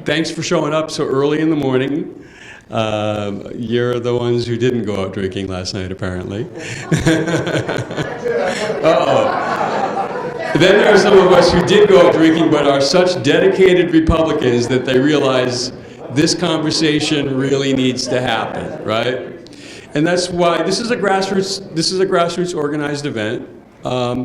Thanks for showing up so early in the morning. You're the ones who didn't go out drinking last night, apparently. Uh-oh. Then there are some of us who did go out drinking, but are such dedicated Republicans that they realize this conversation really needs to happen, right? And that's why this is a grassroots organized event. I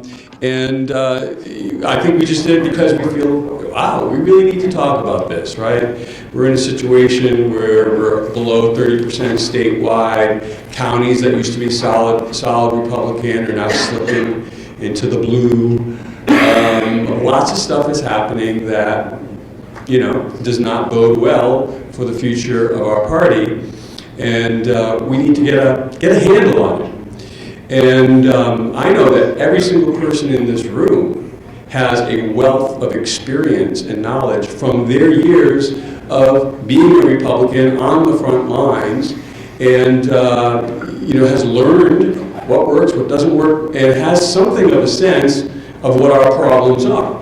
think we just did it because we feel, wow, we really need to talk about this, right? We're in a situation where we're below 30% statewide. Counties that used to be solid Republican are now slipping into the blue. Lots of stuff is happening that, does not bode well for the future of our party. And we need to get a handle on it. And I know that every single person in this room has a wealth of experience and knowledge from their years of being a Republican on the front lines, and has learned what works, what doesn't work, and has something of a sense of what our problems are.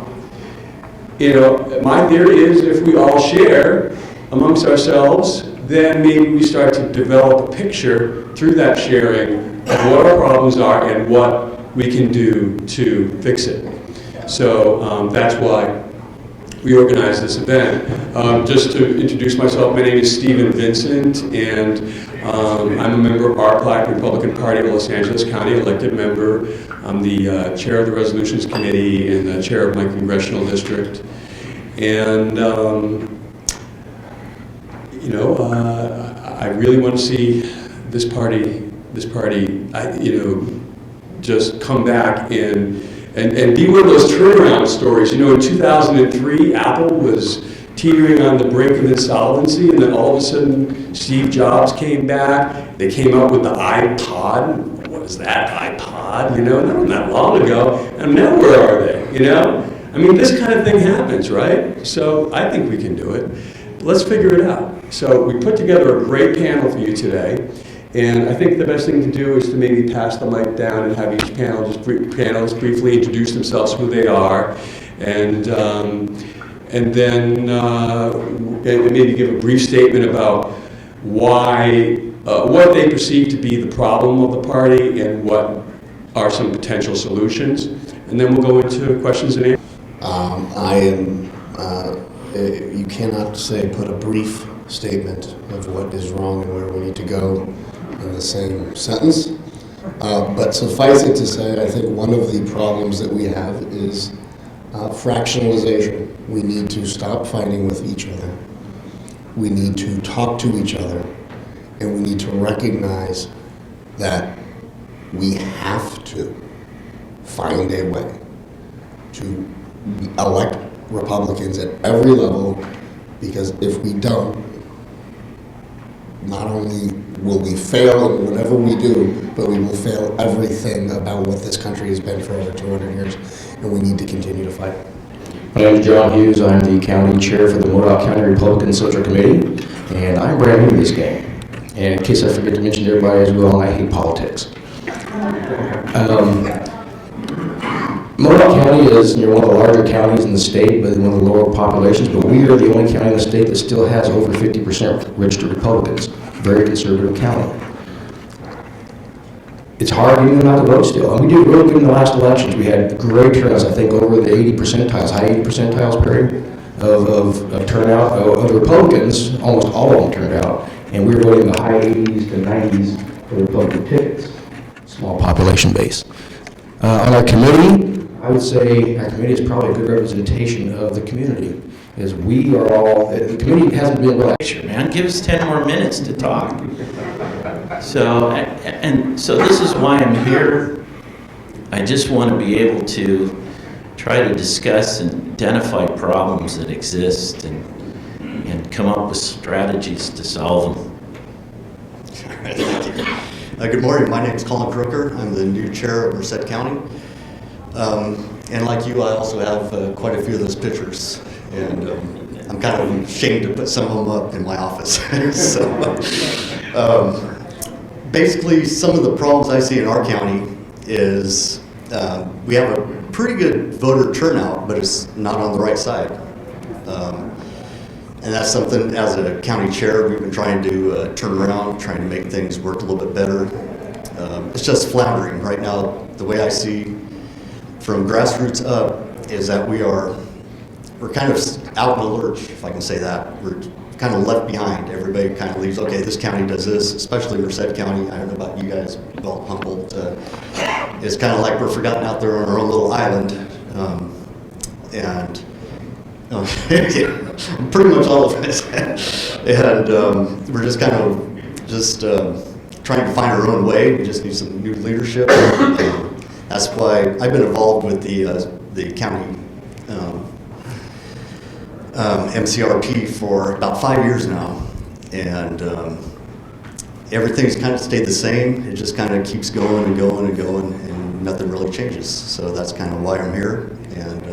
My theory is if we all share amongst ourselves, then maybe we start to develop a picture through that sharing of what our problems are and what we can do to fix it. So that's why we organized this event. Just to introduce myself, my name is Stephen Vincent, and I'm a member of RPLAC, Republican Party of Los Angeles County, elected member. I'm the chair of the Resolutions Committee and the chair of my congressional district. And I really want to see this party, just come back and be one of those turnaround stories. In 2003, Apple was teetering on the brink of insolvency, and then all of a sudden, Steve Jobs came back. They came out with the iPod. What is that, iPod? Not that long ago. And now where are they? This kind of thing happens, right? So I think we can do it. Let's figure it out. So we put together a great panel for you today. And I think the best thing to do is to maybe pass the mic down and have each panelist briefly introduce themselves, who they are, and then maybe give a brief statement about why, what they perceive to be the problem of the party and what are some potential solutions. And then we'll go into questions and answers. You cannot put a brief statement of what is wrong and where we need to go in the same sentence. But suffice it to say, I think one of the problems that we have is fractionalization. We need to stop fighting with each other. We need to talk to each other. And we need to recognize that we have to find a way to elect Republicans at every level, because if we don't, not only will we fail in whatever we do, but we will fail everything about what this country has been for over 200 years, and we need to continue to fight. My name is John Hughes. I'm the county chair for the Modoc County Republican Central Committee, and I'm brand new to this game. And in case I forget to mention to everybody as well, I hate politics. Modoc County is one of the larger counties in the state, but one of the lower populations, but we are the only county in the state that still has over 50% registered Republicans. Very conservative county. It's hard getting them out to vote still. And we did really good in the last elections. We had great turnouts, I think over the 80 percentiles, high 80 percentiles period of turnout of the Republicans. Almost all of them turned out. And we were voting in the high 80s to 90s for the Republican tickets. Small population base. On our committee, I would say our committee is probably a good representation of the community, as we are all, the committee hasn't been really... Man, give us 10 more minutes to talk. So this is why I'm here. I just want to be able to try to discuss and identify problems that exist and come up with strategies to solve them. All right, thank you. Good morning, my name is Collin Kroeker. I'm the new chair of Merced County. And like you, I also have quite a few of those pictures. And I'm kind of ashamed to put some of them up in my office. So, basically, some of the problems I see in our county is we have a pretty good voter turnout, but it's not on the right side. And that's something, as a county chair, we've been trying to turn around, trying to make things work a little bit better. It's just floundering right now. The way I see from grassroots up is that we're kind of out in a lurch, if I can say that. We're kind of left behind. Everybody kind of leaves, okay, this county does this, especially Merced County. I don't know about you guys, well, Humboldt. It's kind of like we're forgotten out there on our own little island. Pretty much all of it. And we're just kind of trying to find our own way. We just need some new leadership. That's why I've been involved with the county MCRP for about 5 years now, and everything's kind of stayed the same. It just kind of keeps going and going and going, and nothing really changes. So that's kind of why I'm here. And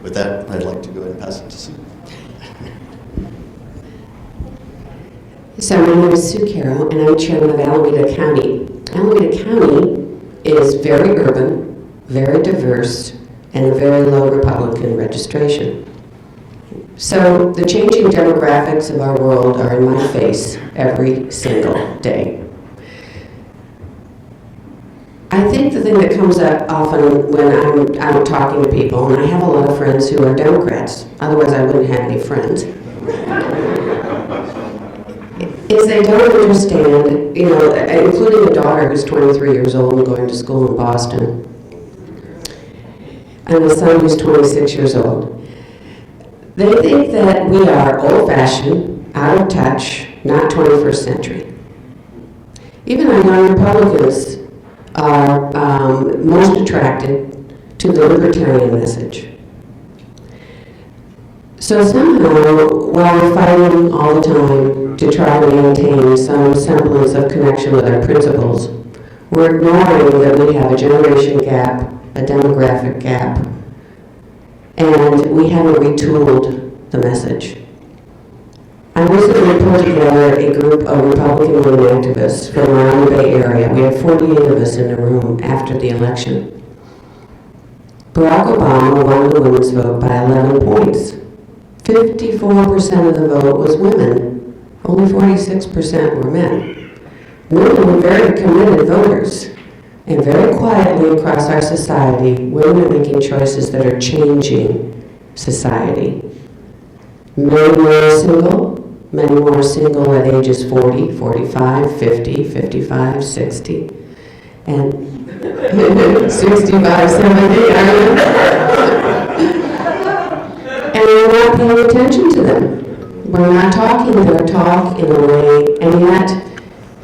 with that, I'd like to go ahead and pass it to Sue. So my name is Sue Caro, and I'm chairman of Alameda County. Alameda County is very urban, very diverse, and a very low Republican registration. So the changing demographics of our world are in my face every single day. I think the thing that comes up often when I'm talking to people, and I have a lot of friends who are Democrats, otherwise I wouldn't have any friends, is they don't understand, including a daughter who's 23 years old and going to school in Boston, and a son who's 26 years old. They think that we are old-fashioned, out of touch, not 21st century. Even our young Republicans are most attracted to the libertarian message. So somehow, while we're fighting all the time to try to maintain some semblance of connection with our principles, we're ignoring that we have a generation gap, a demographic gap, and we haven't retooled the message. I recently pulled together a group of Republican women activists from around the Bay Area. We had 48 of us in the room after the election. Barack Obama won the women's vote by 11 points. 54% of the vote was women. Only 46% were men. Women were very committed voters. And very quietly across our society, women are making choices that are changing society. Many more are single. Many more are single at ages 40, 45, 50, 55, 60, and 65, 70, and we're not paying attention to them. We're not talking their talk in a way, and yet,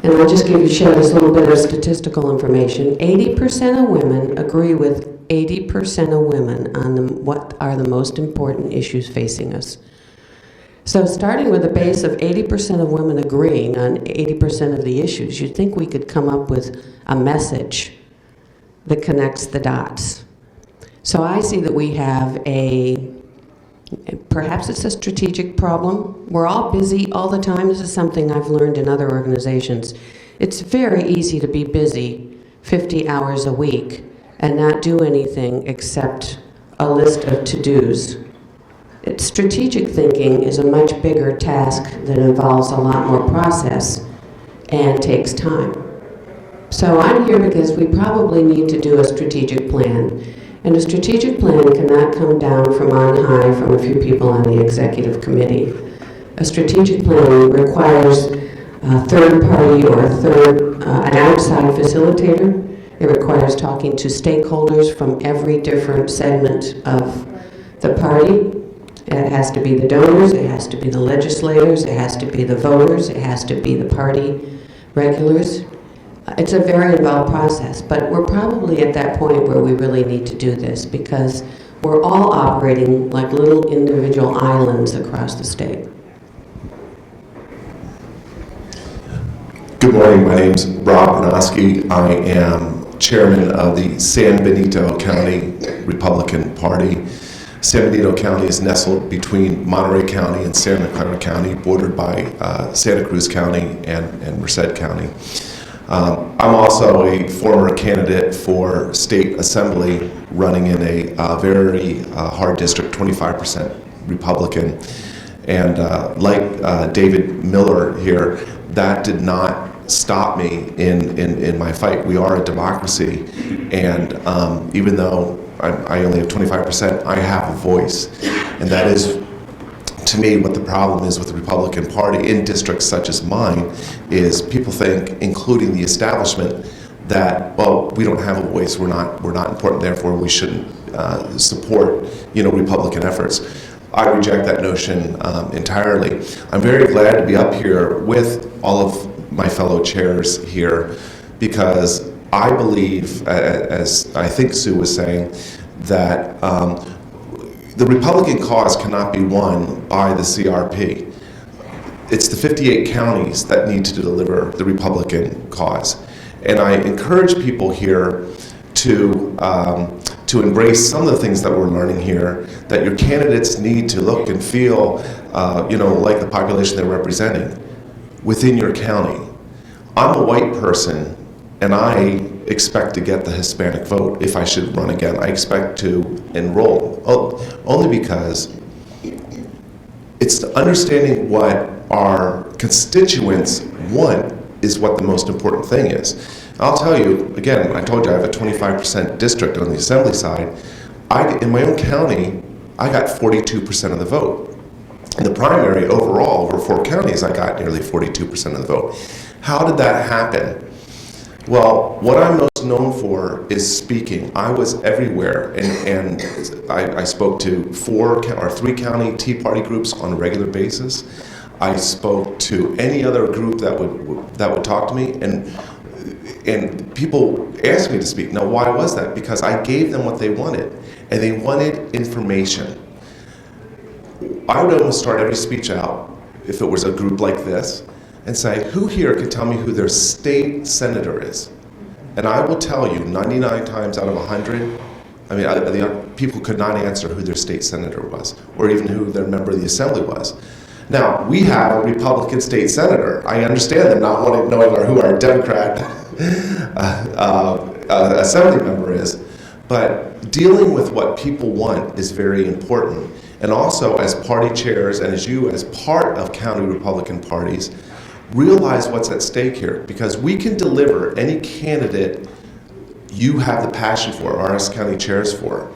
and I'll just share this little bit of statistical information. 80% of women agree with 80% of women on what are the most important issues facing us. So starting with a base of 80% of women agreeing on 80% of the issues, you'd think we could come up with a message that connects the dots. So I see that we have perhaps it's a strategic problem. We're all busy all the time. This is something I've learned in other organizations. It's very easy to be busy 50 hours a week and not do anything except a list of to-dos. Strategic thinking is a much bigger task that involves a lot more process and takes time. So I'm here because we probably need to do a strategic plan. And a strategic plan cannot come down from on high from a few people on the executive committee. A strategic plan requires a third party or an outside facilitator. It requires talking to stakeholders from every different segment of the party. It has to be the donors, it has to be the legislators, it has to be the voters, it has to be the party regulars. It's a very involved process, but we're probably at that point where we really need to do this because we're all operating like little individual islands across the state. Good morning, my name is Rob Bernosky. I am chairman of the San Benito County Republican Party. San Benito County is nestled between Monterey County and Santa Clara County, bordered by Santa Cruz County and Merced County. I'm also a former candidate for state assembly, running in a very hard district, 25% Republican. And like David Miller here, that did not stop me in my fight. We are a democracy, and even though I only have 25%, I have a voice. And that is, to me, what the problem is with the Republican Party in districts such as mine, is people think, including the establishment, that, well, we don't have a voice, we're not important, therefore we shouldn't support, Republican efforts. I reject that notion entirely. I'm very glad to be up here with all of my fellow chairs here, because I believe, as I think Sue was saying, that the Republican cause cannot be won by the CRP. It's the 58 counties that need to deliver the Republican cause. And I encourage people here to embrace some of the things that we're learning here, that your candidates need to look and feel, like the population they're representing within your county. I'm a white person, and I expect to get the Hispanic vote if I should run again. I expect to enroll, only because it's understanding what our constituents want is what the most important thing is. I'll tell you, again, I told you I have a 25% district on the assembly side. In my own county, I got 42% of the vote. In the primary overall, over 4 counties, I got nearly 42% of the vote. How did that happen? Well, what I'm most known for is speaking. I was everywhere, and I spoke to 3 county Tea Party groups on a regular basis. I spoke to any other group that would talk to me, and people asked me to speak. Now, why was that? Because I gave them what they wanted, and they wanted information. I would almost start every speech out, if it was a group like this, and say, who here can tell me who their state senator is? And I will tell you, 99 times out of 100, people could not answer who their state senator was, or even who their member of the assembly was. Now, we have a Republican state senator. I understand them not knowing who our Democrat assembly member is, but dealing with what people want is very important. And also, as party chairs, and as you as part of county Republican parties, realize what's at stake here, because we can deliver any candidate you have the passion for, RS County chairs for,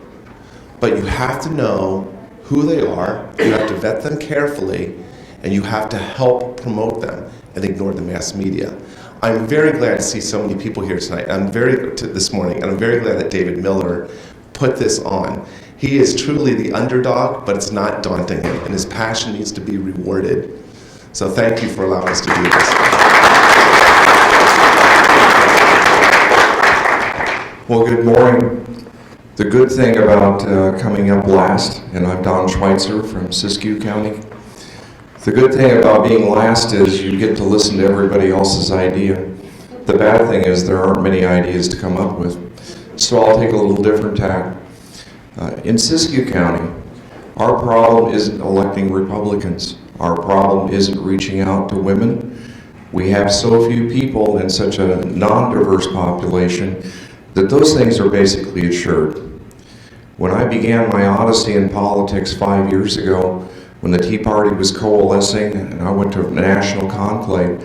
but you have to know who they are, you have to vet them carefully, and you have to help promote them and ignore the mass media. I'm very glad to see so many people here tonight. This morning, and I'm very glad that David Miller put this on. He is truly the underdog, but it's not daunting him, and his passion needs to be rewarded. So thank you for allowing us to do this. Well, good morning. The good thing about coming up last, and I'm Don Schweitzer from Siskiyou County. The good thing about being last is you get to listen to everybody else's idea. The bad thing is there aren't many ideas to come up with. So I'll take a little different tack. In Siskiyou County, our problem isn't electing Republicans. Our problem isn't reaching out to women. We have so few people in such a non-diverse population that those things are basically assured. When I began my odyssey in politics 5 years ago, when the Tea Party was coalescing and I went to a national conclave,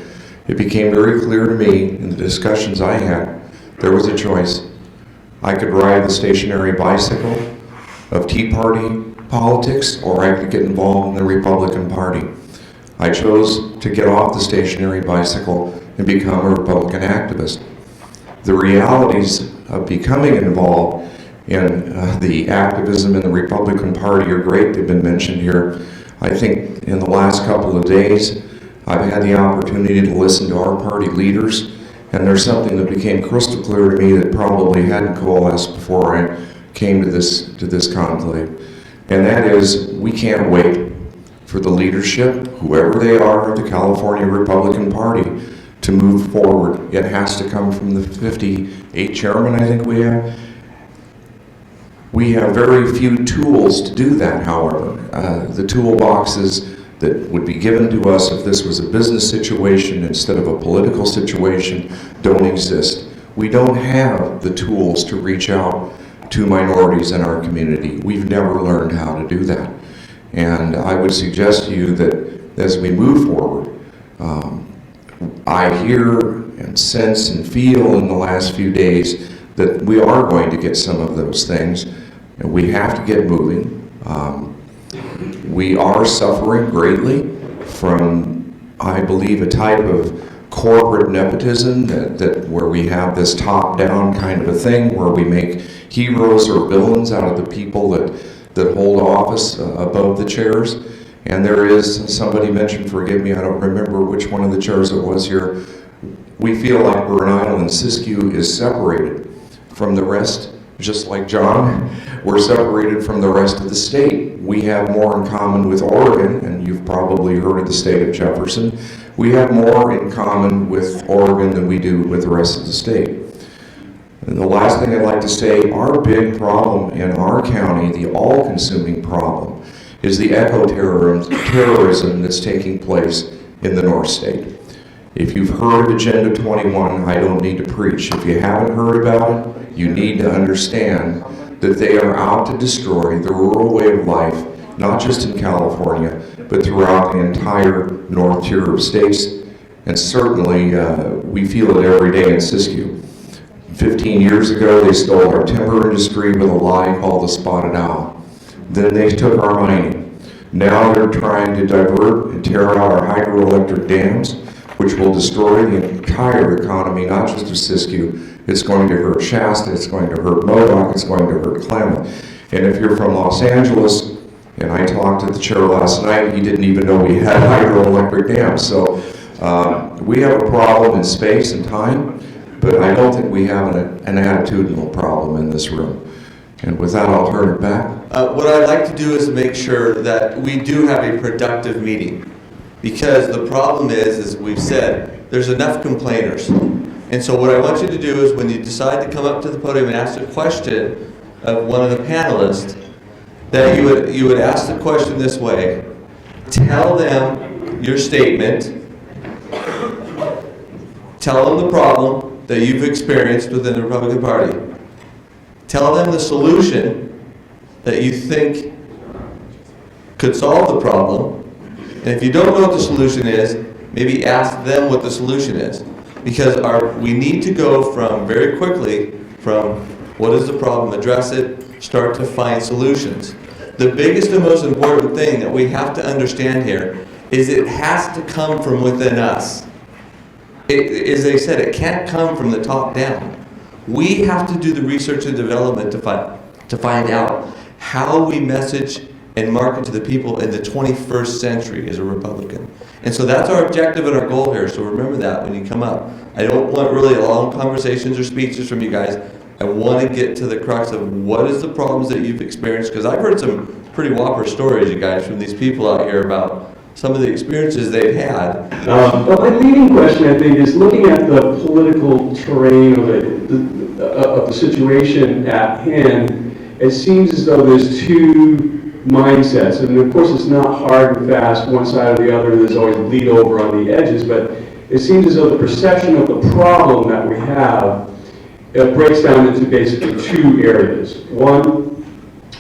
it became very clear to me in the discussions I had, there was a choice. I could ride the stationary bicycle of Tea Party politics, or I could get involved in the Republican Party. I chose to get off the stationary bicycle and become a Republican activist. The realities of becoming involved in the activism in the Republican Party are great. They've been mentioned here. I think in the last couple of days, I've had the opportunity to listen to our party leaders, and there's something that became crystal clear to me that probably hadn't coalesced before I came to this conclave. And that is, we can't wait for the leadership, whoever they are, of the California Republican Party, to move forward. It has to come from the 58 chairmen I think we have. We have very few tools to do that, however. The toolboxes that would be given to us if this was a business situation instead of a political situation don't exist. We don't have the tools to reach out to minorities in our community. We've never learned how to do that. And I would suggest to you that as we move forward, I hear and sense and feel in the last few days that we are going to get some of those things, and we have to get moving. We are suffering greatly from, I believe, a type of corporate nepotism that where we have this top-down kind of a thing where we make heroes or villains out of the people that hold office above the chairs. And there is, somebody mentioned, forgive me, I don't remember which one of the chairs it was here, we feel like we're an island. Siskiyou is separated from the rest, just like John. We're separated from the rest of the state. We have more in common with Oregon, and you've probably heard of the state of Jefferson. We have more in common with Oregon than we do with the rest of the state. And the last thing I'd like to say, our big problem in our county, the all-consuming problem, is the eco-terrorism that's taking place in the North State. If you've heard of Agenda 21, I don't need to preach. If you haven't heard about it, you need to understand that they are out to destroy the rural way of life, not just in California, but throughout the entire North Tier of states. And certainly, we feel it every day in Siskiyou. 15 years ago, they stole our timber industry with a lie called the spotted owl. Then they took our mining. Now they're trying to divert and tear out our hydroelectric dams, which will destroy the entire economy, not just of Siskiyou. It's going to hurt Shasta, it's going to hurt Modoc, it's going to hurt Klamath. And if you're from Los Angeles, and I talked to the chair last night, he didn't even know we had hydroelectric dams. So we have a problem in space and time, but I don't think we have an attitudinal problem in this room. And with that, I'll turn it back. What I'd like to do is make sure that we do have a productive meeting. Because the problem is, as we've said, there's enough complainers. And so what I want you to do is when you decide to come up to the podium and ask a question of one of the panelists, that you would ask the question this way. Tell them your statement. Tell them the problem that you've experienced within the Republican Party. Tell them the solution that you think could solve the problem. And if you don't know what the solution is, maybe ask them what the solution is. Because we need to go from very quickly from what is the problem, address it, start to find solutions. The biggest and most important thing that we have to understand here is it has to come from within us. As I said, it can't come from the top down. We have to do the research and development to find out how we message and market to the people in the 21st century as a Republican. And so that's our objective and our goal here, so remember that when you come up. I don't want really long conversations or speeches from you guys. I want to get to the crux of what is the problems that you've experienced, because I've heard some pretty whopper stories, you guys, from these people out here about some of the experiences they've had. But my leading question, I think, is looking at the political terrain of the situation at hand, it seems as though there's two mindsets, and of course it's not hard and fast, one side or the other, there's always bleed over on the edges, but it seems as though the perception of the problem that we have, it breaks down into basically two areas. One,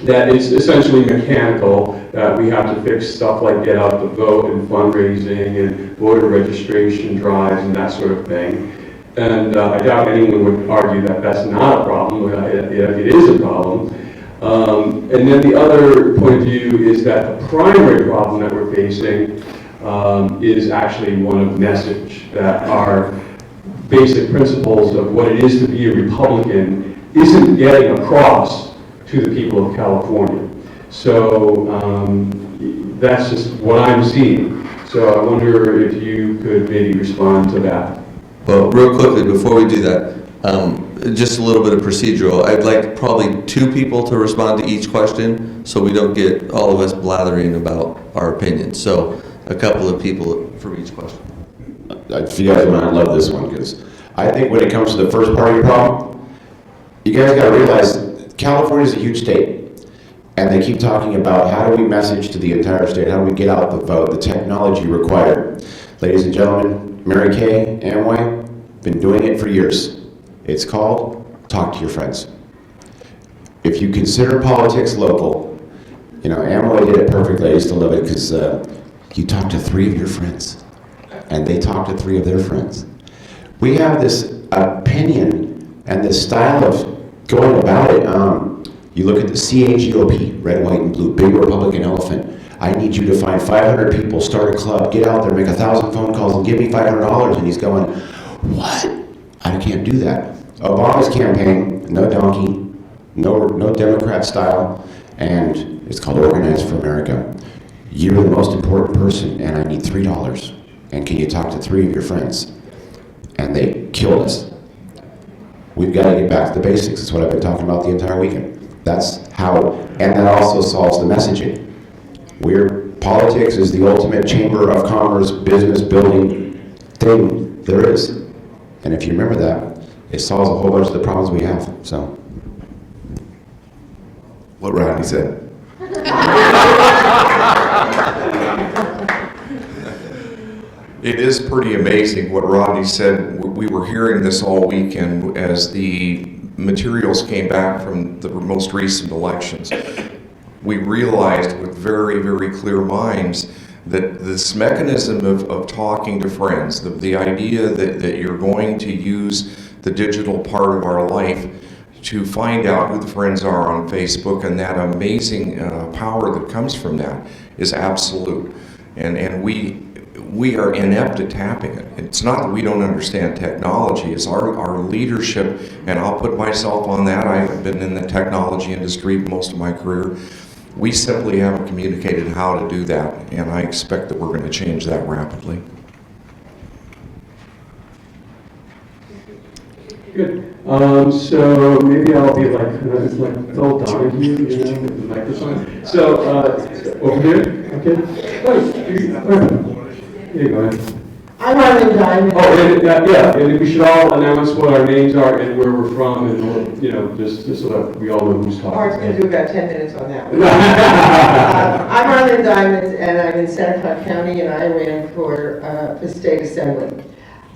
that it's essentially mechanical, that we have to fix stuff like get out the vote and fundraising and voter registration drives and that sort of thing. And I doubt anyone would argue that that's not a problem. It is a problem. And then the other point of view is that the primary problem that we're facing is actually one of message, that our basic principles of what it is to be a Republican isn't getting across to the people of California. So that's just what I'm seeing. So I wonder if you could maybe respond to that. Well, real quickly, before we do that, just a little bit of procedural. I'd like probably two people to respond to each question so we don't get all of us blathering about our opinions. So a couple of people for each question. If you guys want, I love this one, because I think when it comes to the first part of your problem, you guys got to realize California is a huge state, and they keep talking about how do we message to the entire state, how do we get out the vote, the technology required. Ladies and gentlemen, Mary Kay, Amway, been doing it for years. It's called talk to your friends. If you consider politics local, You know, Amway did it perfectly. I used to love it because you talk to 3 of your friends, and they talk to 3 of their friends. We have this opinion and this style of going about it. You look at the CAGOP, red, white, and blue, big Republican elephant. I need you to find 500 people, start a club, get out there, make 1,000 phone calls, and give me $500. And he's going, what? I can't do that. Obama's campaign, no donkey, no Democrat style, and it's called Organize for America. You're the most important person, and I need $3. And can you talk to 3 of your friends? And they killed us. We've got to get back to the basics. That's what I've been talking about the entire weekend. That's how, and that also solves the messaging. Politics is the ultimate chamber of commerce, business building thing there is. And if you remember that, it solves a whole bunch of the problems we have, so. What Rodney said. It is pretty amazing what Rodney said. We were hearing this all weekend as the materials came back from the most recent elections. We realized with very, very clear minds that this mechanism of talking to friends, the idea that you're going to use the digital part of our life to find out who the friends are on Facebook, and that amazing power that comes from that is absolute. And we are inept at tapping it. It's not that we don't understand technology, it's our leadership, and I'll put myself on that. I've been in the technology industry most of my career. We simply haven't communicated how to do that, and I expect that we're going to change that rapidly. Good. So maybe I'll be like Phil Donahue, you know, with the microphone. So over here, okay. Here you go. I'm Rodney Diamond. Oh, and we should all announce what our names are and where we're from, and you know, just so that we all know who's talking. Mark's going to do about 10 minutes on that one. I'm Rodney Diamond, and I'm in Santa Clara County, and I ran for the state assembly.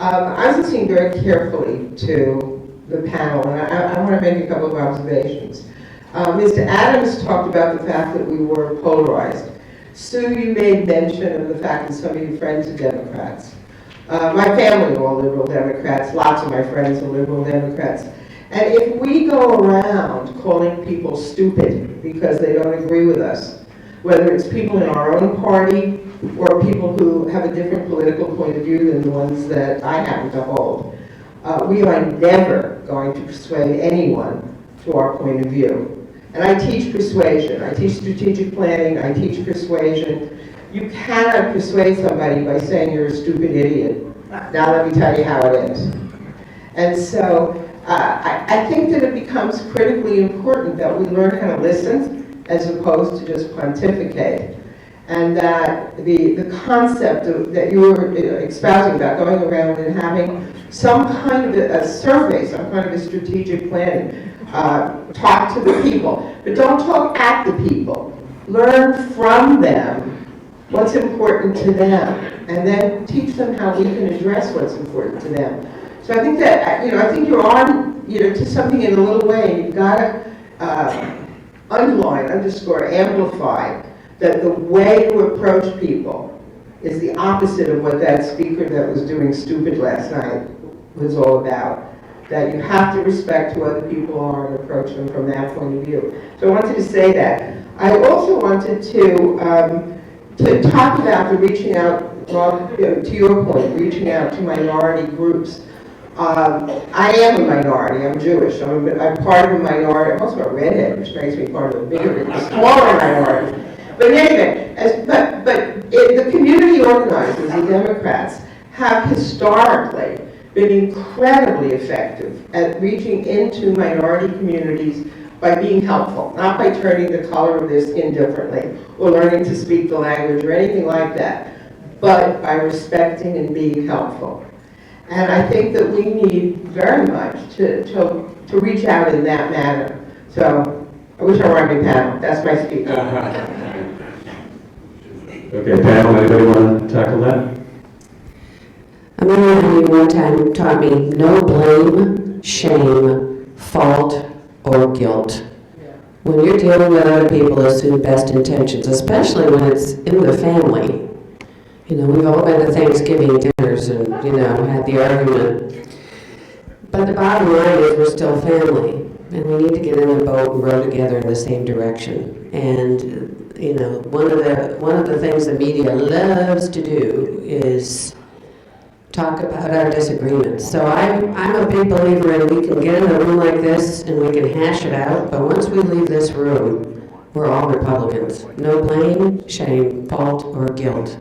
I was listening very carefully to the panel, and I want to make a couple of observations. Mr. Adams talked about the fact that we were polarized. Sue, you made mention of the fact that some of your friends are Democrats. My family are all liberal Democrats. Lots of my friends are liberal Democrats. And if we go around calling people stupid because they don't agree with us, whether it's people in our own party or people who have a different political point of view than the ones that I happen to hold, we are never going to persuade anyone to our point of view. And I teach persuasion. I teach strategic planning. I teach persuasion. You cannot persuade somebody by saying you're a stupid idiot. Now let me tell you how it is. And so I think that it becomes critically important that we learn how to listen as opposed to just pontificate. And that the concept that you were espousing about going around and having some kind of a survey, some kind of a strategic planning, talk to the people, but don't talk at the people. Learn from them what's important to them, and then teach them how we can address what's important to them. So I think that, I think you're on, to something in a little way. You've got to underline, underscore, amplify that the way to approach people is the opposite of what that speaker that was doing stupid last night was all about. That you have to respect who other people are and approach them from that point of view. So I wanted to say that. I also wanted to talk about the reaching out, to your point, reaching out to minority groups. I am a minority. I'm Jewish. I'm part of a minority. I'm also a redhead, which makes me part of a bigger, smaller minority. But anyway, the community organizers, the Democrats, have historically been incredibly effective at reaching into minority communities by being helpful, not by turning the color of their skin differently or learning to speak the language or anything like that, but by respecting and being helpful. And I think that we need very much to reach out in that manner. So I wish I were on your panel. That's my speech. Okay, panel, anybody want to tackle that? I remember you one time taught me no blame, shame, fault, or guilt. when you're dealing with other people, assume best intentions, especially when it's in the family. You know, we've all been to Thanksgiving dinners and, you know, had the argument. But the bottom line is we're still family, and we need to get in a boat and row together in the same direction. And, you know, one of the things the media loves to do is talk about our disagreements. So I'm a big believer in we can get in a room like this and we can hash it out, but once we leave this room, we're all Republicans. No blame, shame, fault, or guilt.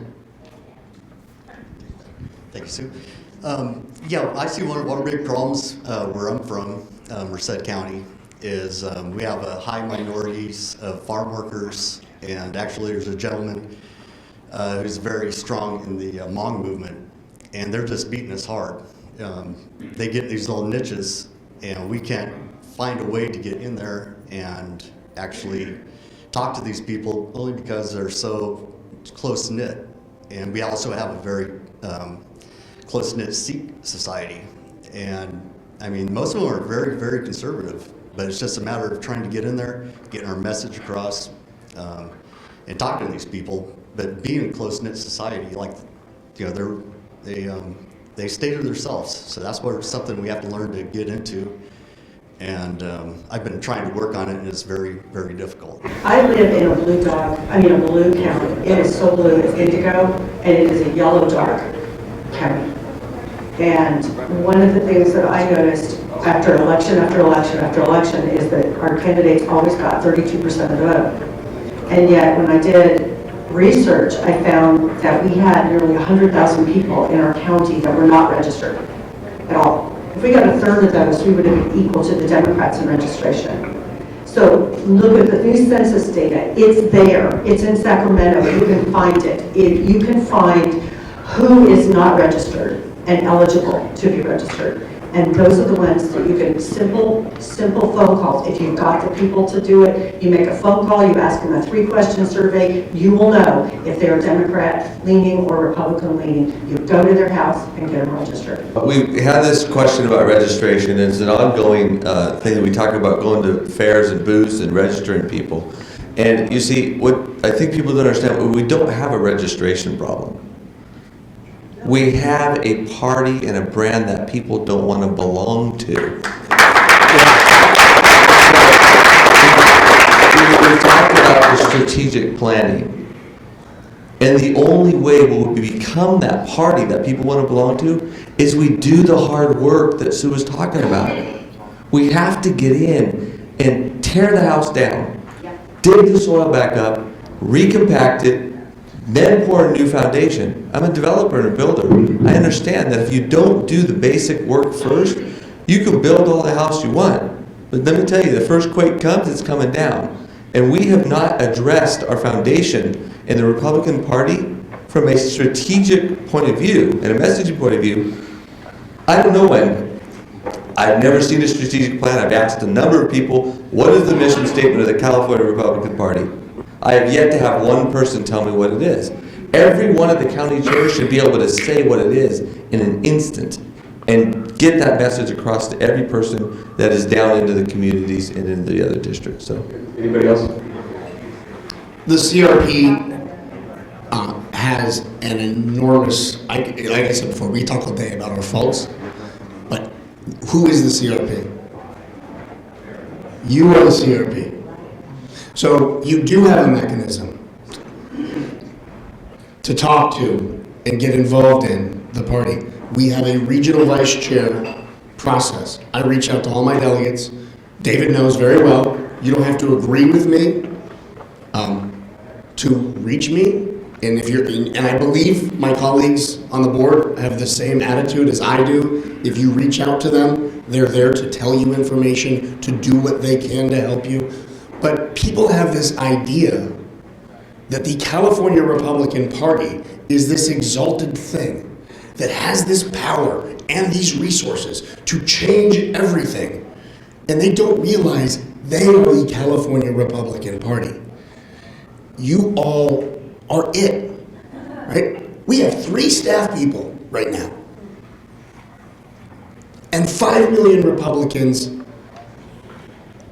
Thank you, Sue. Yeah, I see one of the big problems where I'm from, Merced County, is we have a high minorities of farm workers, and actually there's a gentleman who's very strong in the Hmong movement, and they're just beating us hard. They get these little niches, and we can't find a way to get in there and actually talk to these people only because they're so close-knit. And we also have a very close-knit Sikh society. And I mean, most of them are very, very conservative, but it's just a matter of trying to get in there, getting our message across, and talking to these people. But being a close-knit society, like, you know, they stay to themselves. So that's something we have to learn to get into. And I've been trying to work on it, and it's very, very difficult. I live in a blue county. It is so blue, it's indigo, and it is a yellow dark county. And one of the things that I noticed after election after election after election is that our candidates always got 32% of the vote. And yet when I did research, I found that we had nearly 100,000 people in our county that were not registered at all. If we got a third of those, we would have been equal to the Democrats in registration. So look at the new census data. It's there. It's in Sacramento. You can find it. You can find who is not registered and eligible to be registered. And those are the ones that you can, simple phone calls. If you've got the people to do it, you make a phone call, you ask them a 3-question survey, you will know if they're Democrat leaning or Republican leaning. You go to their house and get them registered. We had this question about registration, and it's an ongoing thing that we talk about, going to fairs and booths and registering people. And you see, what I think people don't understand, we don't have a registration problem. We have a party and a brand that people don't want to belong to. We talked about the strategic planning. And the only way we become that party that people want to belong to is we do the hard work that Sue was talking about. We have to get in and tear the house down, dig the soil back up, recompact it, then pour a new foundation. I'm a developer and a builder. I understand that if you don't do the basic work first, you can build all the house you want. But let me tell you, the first quake comes, it's coming down. And we have not addressed our foundation in the Republican Party from a strategic point of view and a messaging point of view. I don't know when. I've never seen a strategic plan. I've asked a number of people, what is the mission statement of the California Republican Party? I have yet to have one person tell me what it is. Every one of the county chairs should be able to say what it is in an instant and get that message across to every person that is down into the communities and into the other districts. So, Anybody else? The CRP has an enormous, like I said before, we talk all day about our faults, but who is the CRP? You are the CRP. So you do have a mechanism to talk to and get involved in the party. We have a regional vice chair process. I reach out to all my delegates. David knows very well, you don't have to agree with me to reach me. And and I believe my colleagues on the board have the same attitude as I do. If you reach out to them, they're there to tell you information, to do what they can to help you. But people have this idea that the California Republican Party is this exalted thing that has this power and these resources to change everything. And they don't realize they are the California Republican Party. You all are it, right? We have 3 staff people right now. And 5 million Republicans,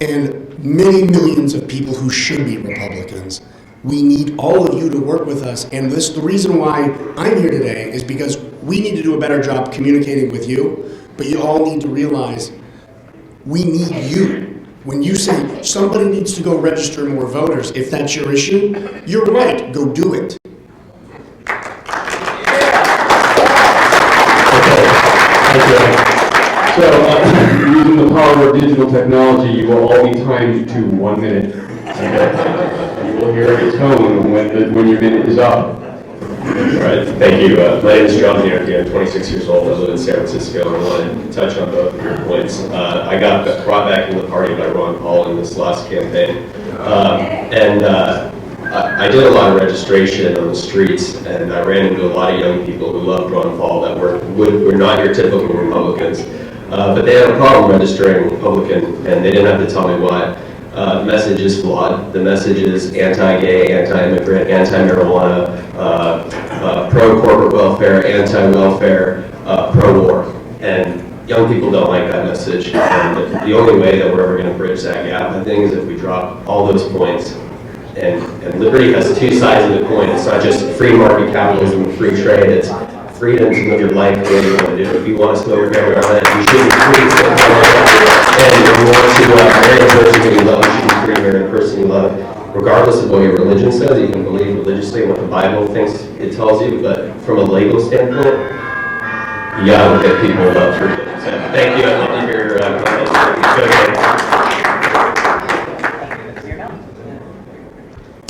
and many millions of people who should be Republicans. We need all of you to work with us, and the reason why I'm here today is because we need to do a better job communicating with you, but you all need to realize we need you. When you say somebody needs to go register more voters, if that's your issue, you're right, go do it. So, using the power of digital technology, you will all be timed to 1 minute. Okay? You will hear a tone when your minute is up. All right, thank you. My name is John here. I'm 26 years old. I live in San Francisco, and I want to touch on both of your points. I got brought back into the party by Ron Paul in this last campaign. I did a lot of registration on the streets, and I ran into a lot of young people who loved Ron Paul that were not your typical Republicans. But they had a problem registering Republican, and they didn't have to tell me why. The message is flawed. The message is anti-gay, anti-immigrant, anti-marijuana, pro-corporate welfare, anti-welfare, pro-war. And young people don't like that message. And the only way that we're ever going to bridge that gap, I think, is if we drop all those points. And liberty has two sides of the coin. It's not just free market capitalism, free trade. It's freedom to live your life the way you want to do it. If you want to smoke marijuana, you should be free to smoke marijuana. And if you want to marry a person who you love, you should be free to marry a person you love. Regardless of what your religion says, you can believe religiously what the Bible thinks it tells you, but from a legal standpoint, you gotta get people love freedom. So thank you. I'd love to hear your comments. Go ahead.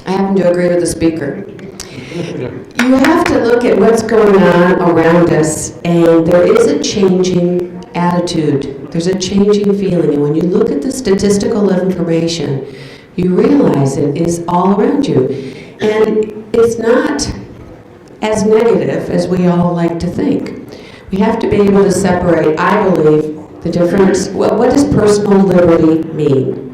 I happen to agree with the speaker. You have to look at what's going on around us, and there is a changing attitude. There's a changing feeling, and when you look at the statistical information, you realize it is all around you. And it's not as negative as we all like to think. We have to be able to separate, I believe, the difference. What does personal liberty mean?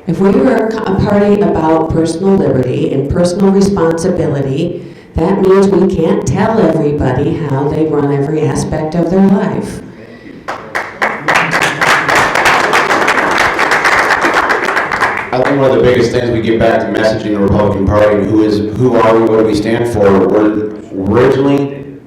If we are a party about personal liberty and personal responsibility, that means we can't tell everybody how they run every aspect of their life. I think one of the biggest things we get back to messaging the Republican Party and who are we, what do we stand for. Originally,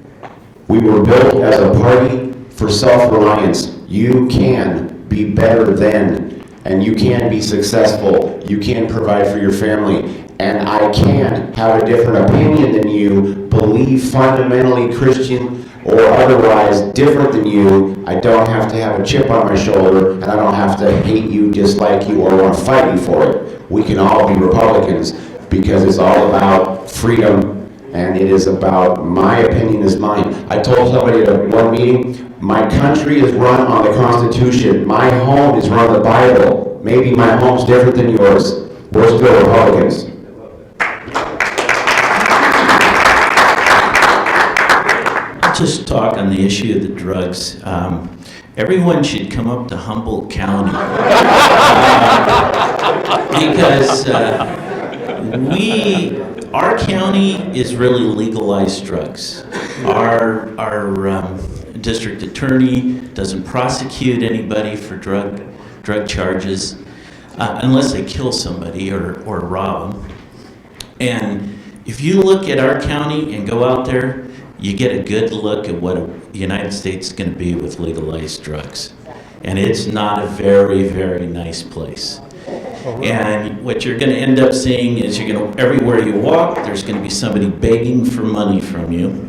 we were built as a party for self-reliance. You can be better than, and you can be successful. You can provide for your family. And I can have a different opinion than you, believe fundamentally Christian or otherwise different than you. I don't have to have a chip on my shoulder, and I don't have to hate you, dislike you, or want to fight you for it. We can all be Republicans because it's all about freedom, and it is about my opinion is mine. I told somebody at one meeting, my country is run on the Constitution. My home is run on the Bible. Maybe my home's different than yours. We're still Republicans. Just talk on the issue of the drugs. Everyone should come up to Humboldt County because our county is really legalized drugs. Our district attorney doesn't prosecute anybody for drug charges unless they kill somebody or rob them. And if you look at our county and go out there, you get a good look at what the United States is going to be with legalized drugs. And it's not a very, very nice place. And what you're going to end up seeing is everywhere you walk, there's going to be somebody begging for money from you.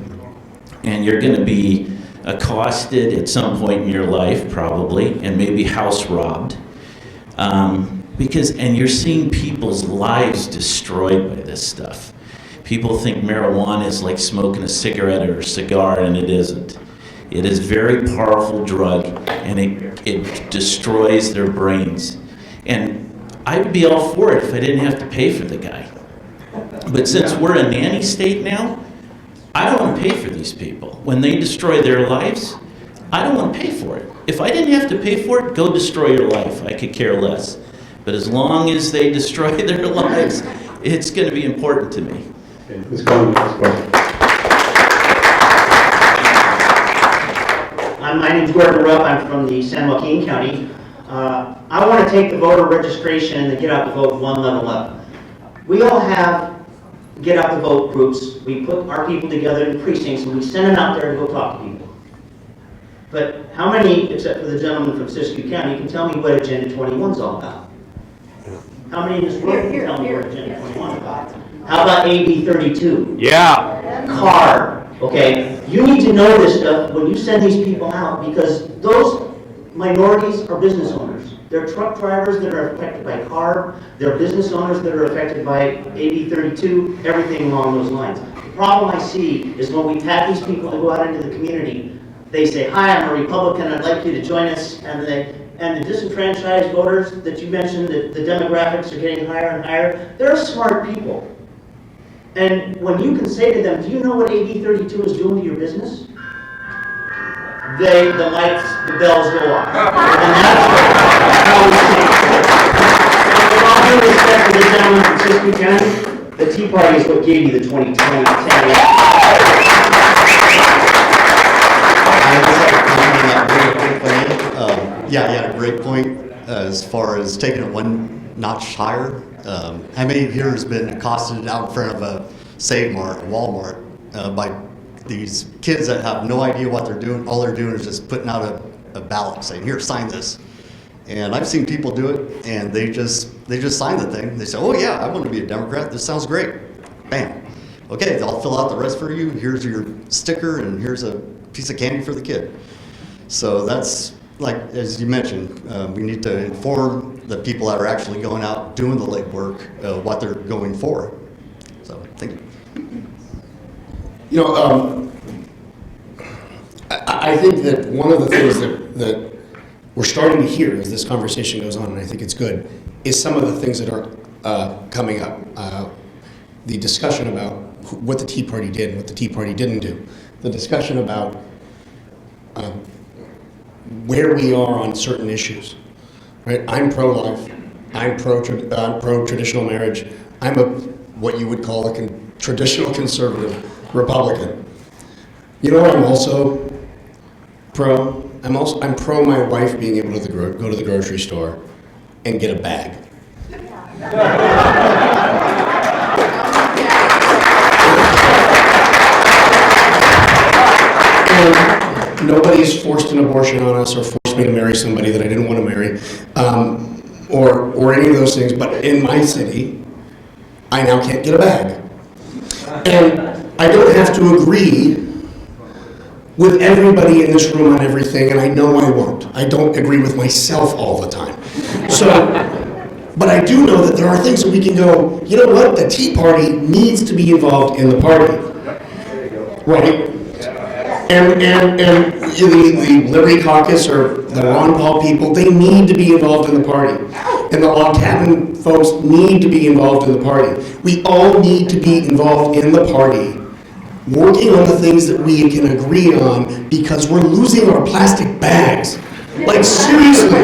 And you're going to be accosted at some point in your life, probably, and maybe house robbed. And you're seeing people's lives destroyed by this stuff. People think marijuana is like smoking a cigarette or a cigar, and it isn't. It is a very powerful drug, and it destroys their brains. And I would be all for it if I didn't have to pay for the guy. But since we're a nanny state now, I don't want to pay for these people. When they destroy their lives, I don't want to pay for it. If I didn't have to pay for it, go destroy your life. I could care less. But as long as they destroy their lives, it's going to be important to me. Ms. Collin, my name's Gordon Rupp. I'm from the San Joaquin County. I want to take the voter registration and the get out the vote one level up. We all have get out the vote groups. We put our people together in precincts and we send them out there to go talk to people. But how many, except for the gentleman from Siskiyou County, can tell me what Agenda 21 is all about? How many in this room can tell me what Agenda 21 is about? How about AB 32? Yeah. CAR. Okay, you need to know this stuff when you send these people out because those minorities are business owners. They're truck drivers that are affected by CAR. They're business owners that are affected by AB 32, everything along those lines. The problem I see is when we've had these people to go out into the community, they say, hi, I'm a Republican, I'd like you to join us, and the disenfranchised voters that you mentioned, the demographics are getting higher and higher, they're smart people. And when you can say to them, do you know what AB 32 is doing to your business? The lights, the bells go off. And that's how we see it. With all due respect to the gentleman from Siskiyou County, the Tea Party is what gave you the 2020 Yeah, great point. As far as taking it one notch higher, how many here has been accosted out in front of a Save Mart, Walmart, by these kids that have no idea what they're doing? All they're doing is just putting out a ballot saying, here, sign this. And I've seen people do it, and they just sign the thing. They say, oh yeah, I want to be a Democrat. This sounds great. Bam. Okay, I'll fill out the rest for you. Here's your sticker, and here's a piece of candy for the kid. So that's, like, as you mentioned, we need to inform the people that are actually going out doing the legwork what they're going for. So, thank you. You know, I think that one of the things that we're starting to hear as this conversation goes on, and I think it's good, is some of the things that are coming up. The discussion about what the Tea Party did and what the Tea Party didn't do. The discussion about where we are on certain issues. Right? I'm pro-life. I'm pro-traditional marriage. I'm what you would call a traditional conservative Republican. You know what I'm also pro? I'm pro my wife being able to go to the grocery store and get a bag. And nobody's forced an abortion on us or forced me to marry somebody that I didn't want to marry, or any of those things. But in my city, I now can't get a bag. And I don't have to agree with everybody in this room on everything, and I know I won't. I don't agree with myself all the time. So, but I do know that there are things that we can go, you know what, the Tea Party needs to be involved in the party. Right? And the Liberty Caucus or the Ron Paul people, they need to be involved in the party. And the log cabin folks need to be involved in the party. We all need to be involved in the party, working on the things that we can agree on, because we're losing our plastic bags. Like, seriously.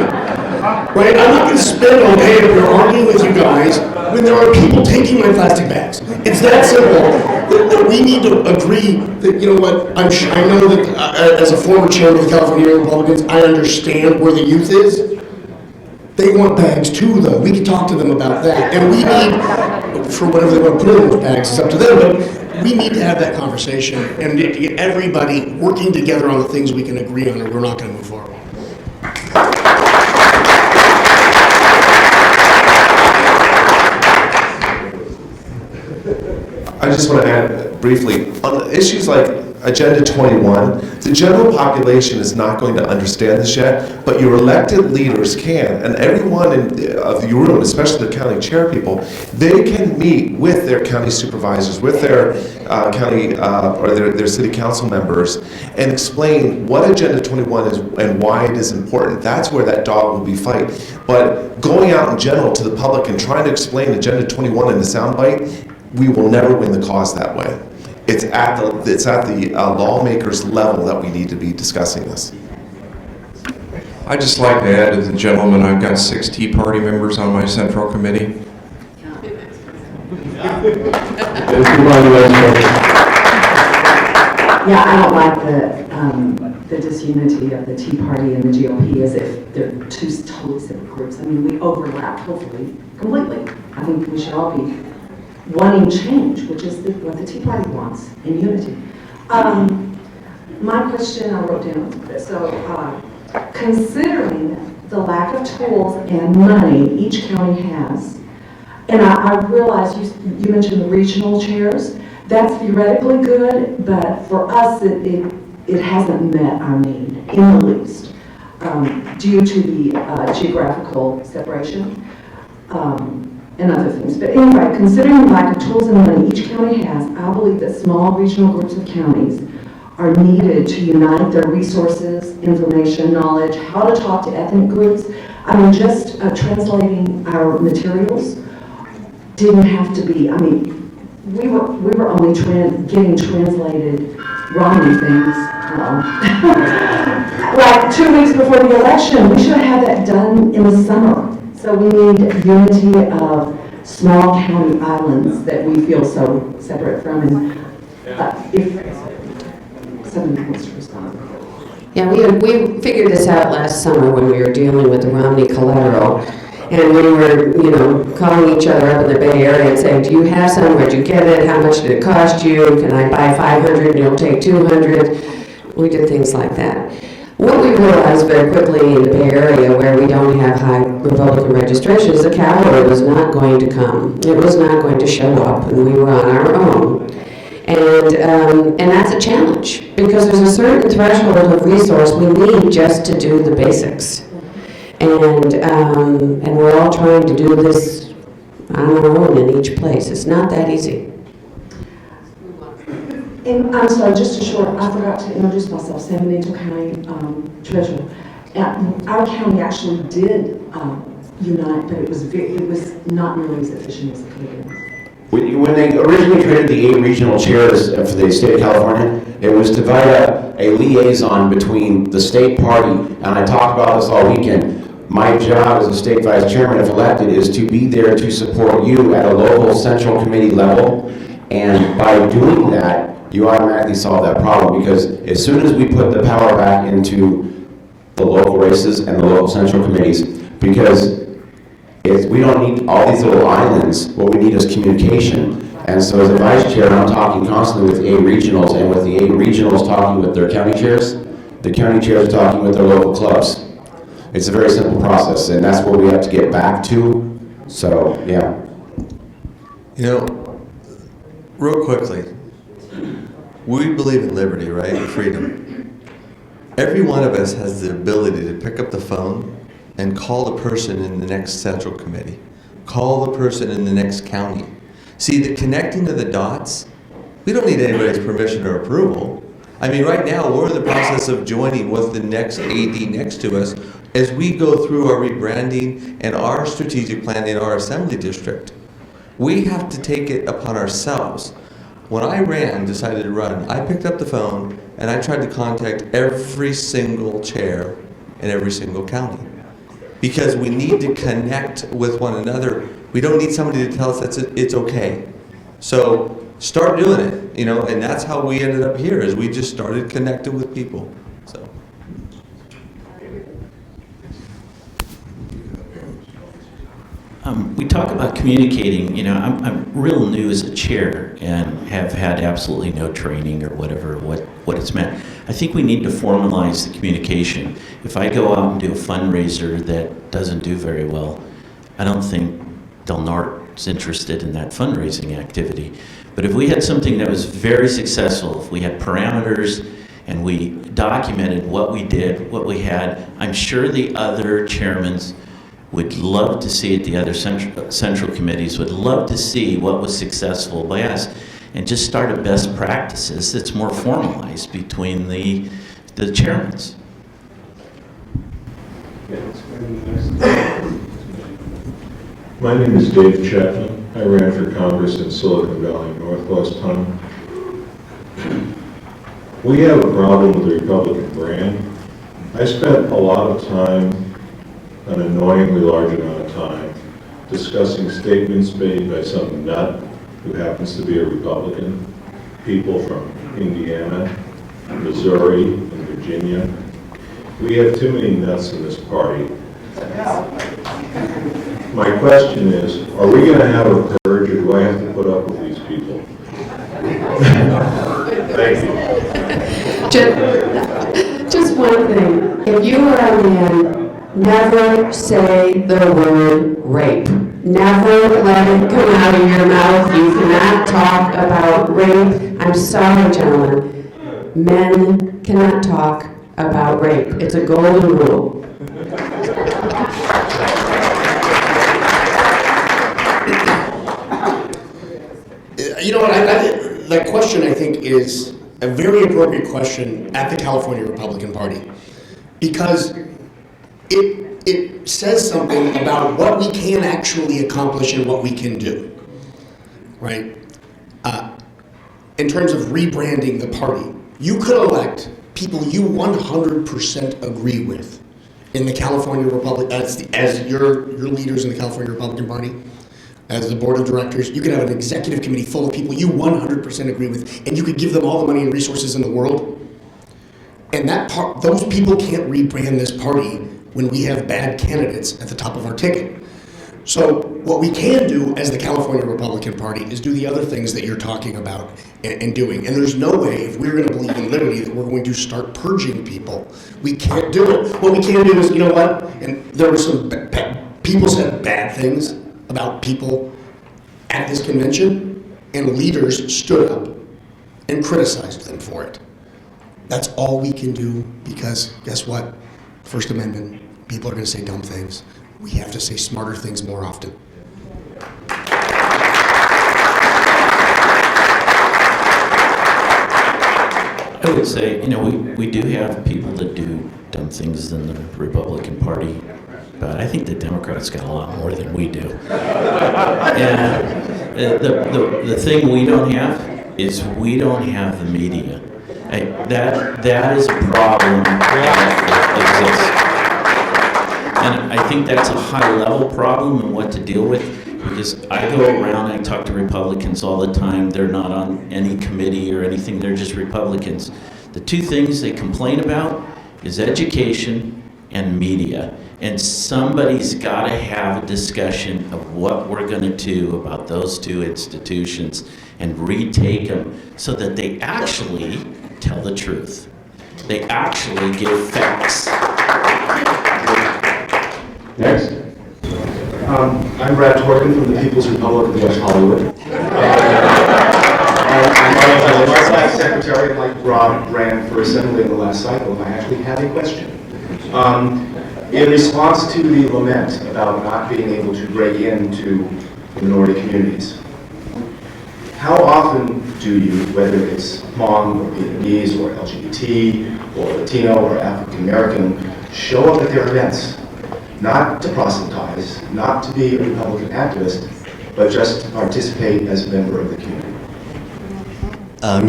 Right? I'm not going to spend all day up here arguing with you guys when there are people taking my plastic bags. It's that simple. That we need to agree that, you know what, I know that as a former chairman of the California Republicans, I understand where the youth is. They want bags too, though. We can talk to them about that. And we need, for whatever they want to put in those bags, it's up to them, but we need to have that conversation and get everybody working together on the things we can agree on, or we're not going to move forward. I just want to add briefly, on issues like Agenda 21, the general population is not going to understand this yet, but your elected leaders can, and everyone of the room, especially the county chair people, they can meet with their county supervisors, with their county or their city council members, and explain what Agenda 21 is and why it is important. That's where that dog will be fight. But going out in general to the public and trying to explain Agenda 21 in the soundbite, we will never win the cause that way. It's at the lawmakers level that we need to be discussing this. I'd just like to add to the gentleman, I've got 6 Tea Party members on my central committee. Yeah, I don't like the disunity of the Tea Party and the GOP as if they're two totally separate groups. I mean, we overlap, hopefully, completely. I think we should all be wanting change, which is what the Tea Party wants, in unity. My question I wrote down, so considering the lack of tools and money each county has, and I realize you mentioned the regional chairs, that's theoretically good, but for us it hasn't met our need in the least, due to the geographical separation and other things. But anyway, considering the lack of tools and money each county has, I believe that small regional groups of counties are needed to unite their resources, information, knowledge, how to talk to ethnic groups. I mean, just translating our materials didn't have to be, I mean, we were only getting translated Romney things. Like 2 weeks before the election, we should have that done in the summer. So we need unity of small county islands that we feel so separate from. And if somebody wants to respond. Yeah, we figured this out last summer when we were dealing with the Romney collateral. And we were, calling each other up in the Bay Area and saying, do you have some? Where'd you get it? How much did it cost you? Can I buy 500 and you'll take 200? We did things like that. What we realized very quickly in the Bay Area, where we don't have high Republican registration, is the cavalry was not going to come. It was not going to show up, and we were on our own. And that's a challenge, because there's a certain threshold of resource we need just to do the basics. And we're all trying to do this on our own in each place. It's not that easy. And I'm sorry, just a short, I forgot to introduce myself, San Benito County Treasurer. Our county actually did unite, but it was not nearly as efficient as it could have been. When they originally created the 8 regional chairs for the state of California, it was to divide up a liaison between the state party, and I talked about this all weekend. My job as a state vice chairman, if elected, is to be there to support you at a local central committee level, and by doing that, you automatically solve that problem, because as soon as we put the power back into the local races and the local central committees, because we don't need all these little islands, what we need is communication. And so as a vice chair, I'm talking constantly with 8 regionals, and with the 8 regionals talking with their county chairs, the county chairs are talking with their local clubs. It's a very simple process, and that's what we have to get back to. So, yeah. Real quickly, we believe in liberty, right? And freedom. Every one of us has the ability to pick up the phone and call the person in the next central committee. Call the person in the next county. See, the connecting of the dots, we don't need anybody's permission or approval. I mean, right now, we're in the process of joining with the next AD next to us as we go through our rebranding and our strategic plan in our assembly district. We have to take it upon ourselves. When I decided to run, I picked up the phone and I tried to contact every single chair in every single county. Because we need to connect with one another. We don't need somebody to tell us that it's okay. So start doing it, and that's how we ended up here, is we just started connecting with people. So. We talk about communicating. I'm real new as a chair and have had absolutely no training or whatever what it's meant. I think we need to formalize the communication. If I go out and do a fundraiser that doesn't do very well, I don't think Del Norte's interested in that fundraising activity. But if we had something that was very successful, if we had parameters and we documented what we did, what we had, I'm sure the other chairmen would love to see it, the other central committees would love to see what was successful by us, and just start a best practices that's more formalized between the chairmen. My name is Dave Chapman. I ran for Congress in Silicon Valley, Northwest Hunter. We have a problem with the Republican brand. I spent a lot of time, an annoyingly large amount of time, discussing statements made by some nut who happens to be a Republican, people from Indiana, Missouri, and New Virginia. We have too many nuts in this party. My question is, are we going to have a purge, or do I have to put up with these people? Thank you. Just one thing. If you are a man, never say the word rape. Never let it come out of your mouth. You cannot talk about rape. I'm sorry, gentlemen. Men cannot talk about rape. It's a golden rule. You know what, that question, I think, is a very appropriate question at the California Republican Party, because it says something about what we can actually accomplish and what we can do, right? In terms of rebranding the party, you could elect people you 100% agree with in the California Republic, as your leaders in the California Republican Party, as the board of directors. You could have an executive committee full of people you 100% agree with, and you could give them all the money and resources in the world. And those people can't rebrand this party when we have bad candidates at the top of our ticket. So what we can do as the California Republican Party is do the other things that you're talking about and doing. And there's no way, if we're going to believe in liberty, that we're going to start purging people. We can't do it. What we can do is, you know what? And there were some people said bad things about people at this convention, and leaders stood up and criticized them for it. That's all we can do, because guess what? First Amendment, people are going to say dumb things. We have to say smarter things more often. I would say, we do have people that do dumb things in the Republican Party, but I think the Democrats got a lot more than we do. And the thing we don't have is we don't have the media. That is a problem that exists. And I think that's a high-level problem and what to deal with, because I go around and I talk to Republicans all the time. They're not on any committee or anything. They're just Republicans. The two things they complain about is education and media. And somebody's got to have a discussion of what we're going to do about those two institutions and retake them so that they actually tell the truth. They actually give facts. Next. I'm Brad Torkin from the People's Republic of West Hollywood. I'm the last secretary, and like Rob, ran for assembly in the last cycle, and I actually have a question. In response to the lament about not being able to break into minority communities, how often do you, whether it's Hmong or Vietnamese or LGBT or Latino or African American, show up at their events? Not to proselytize, not to be a Republican activist, but just to participate as a member of the community.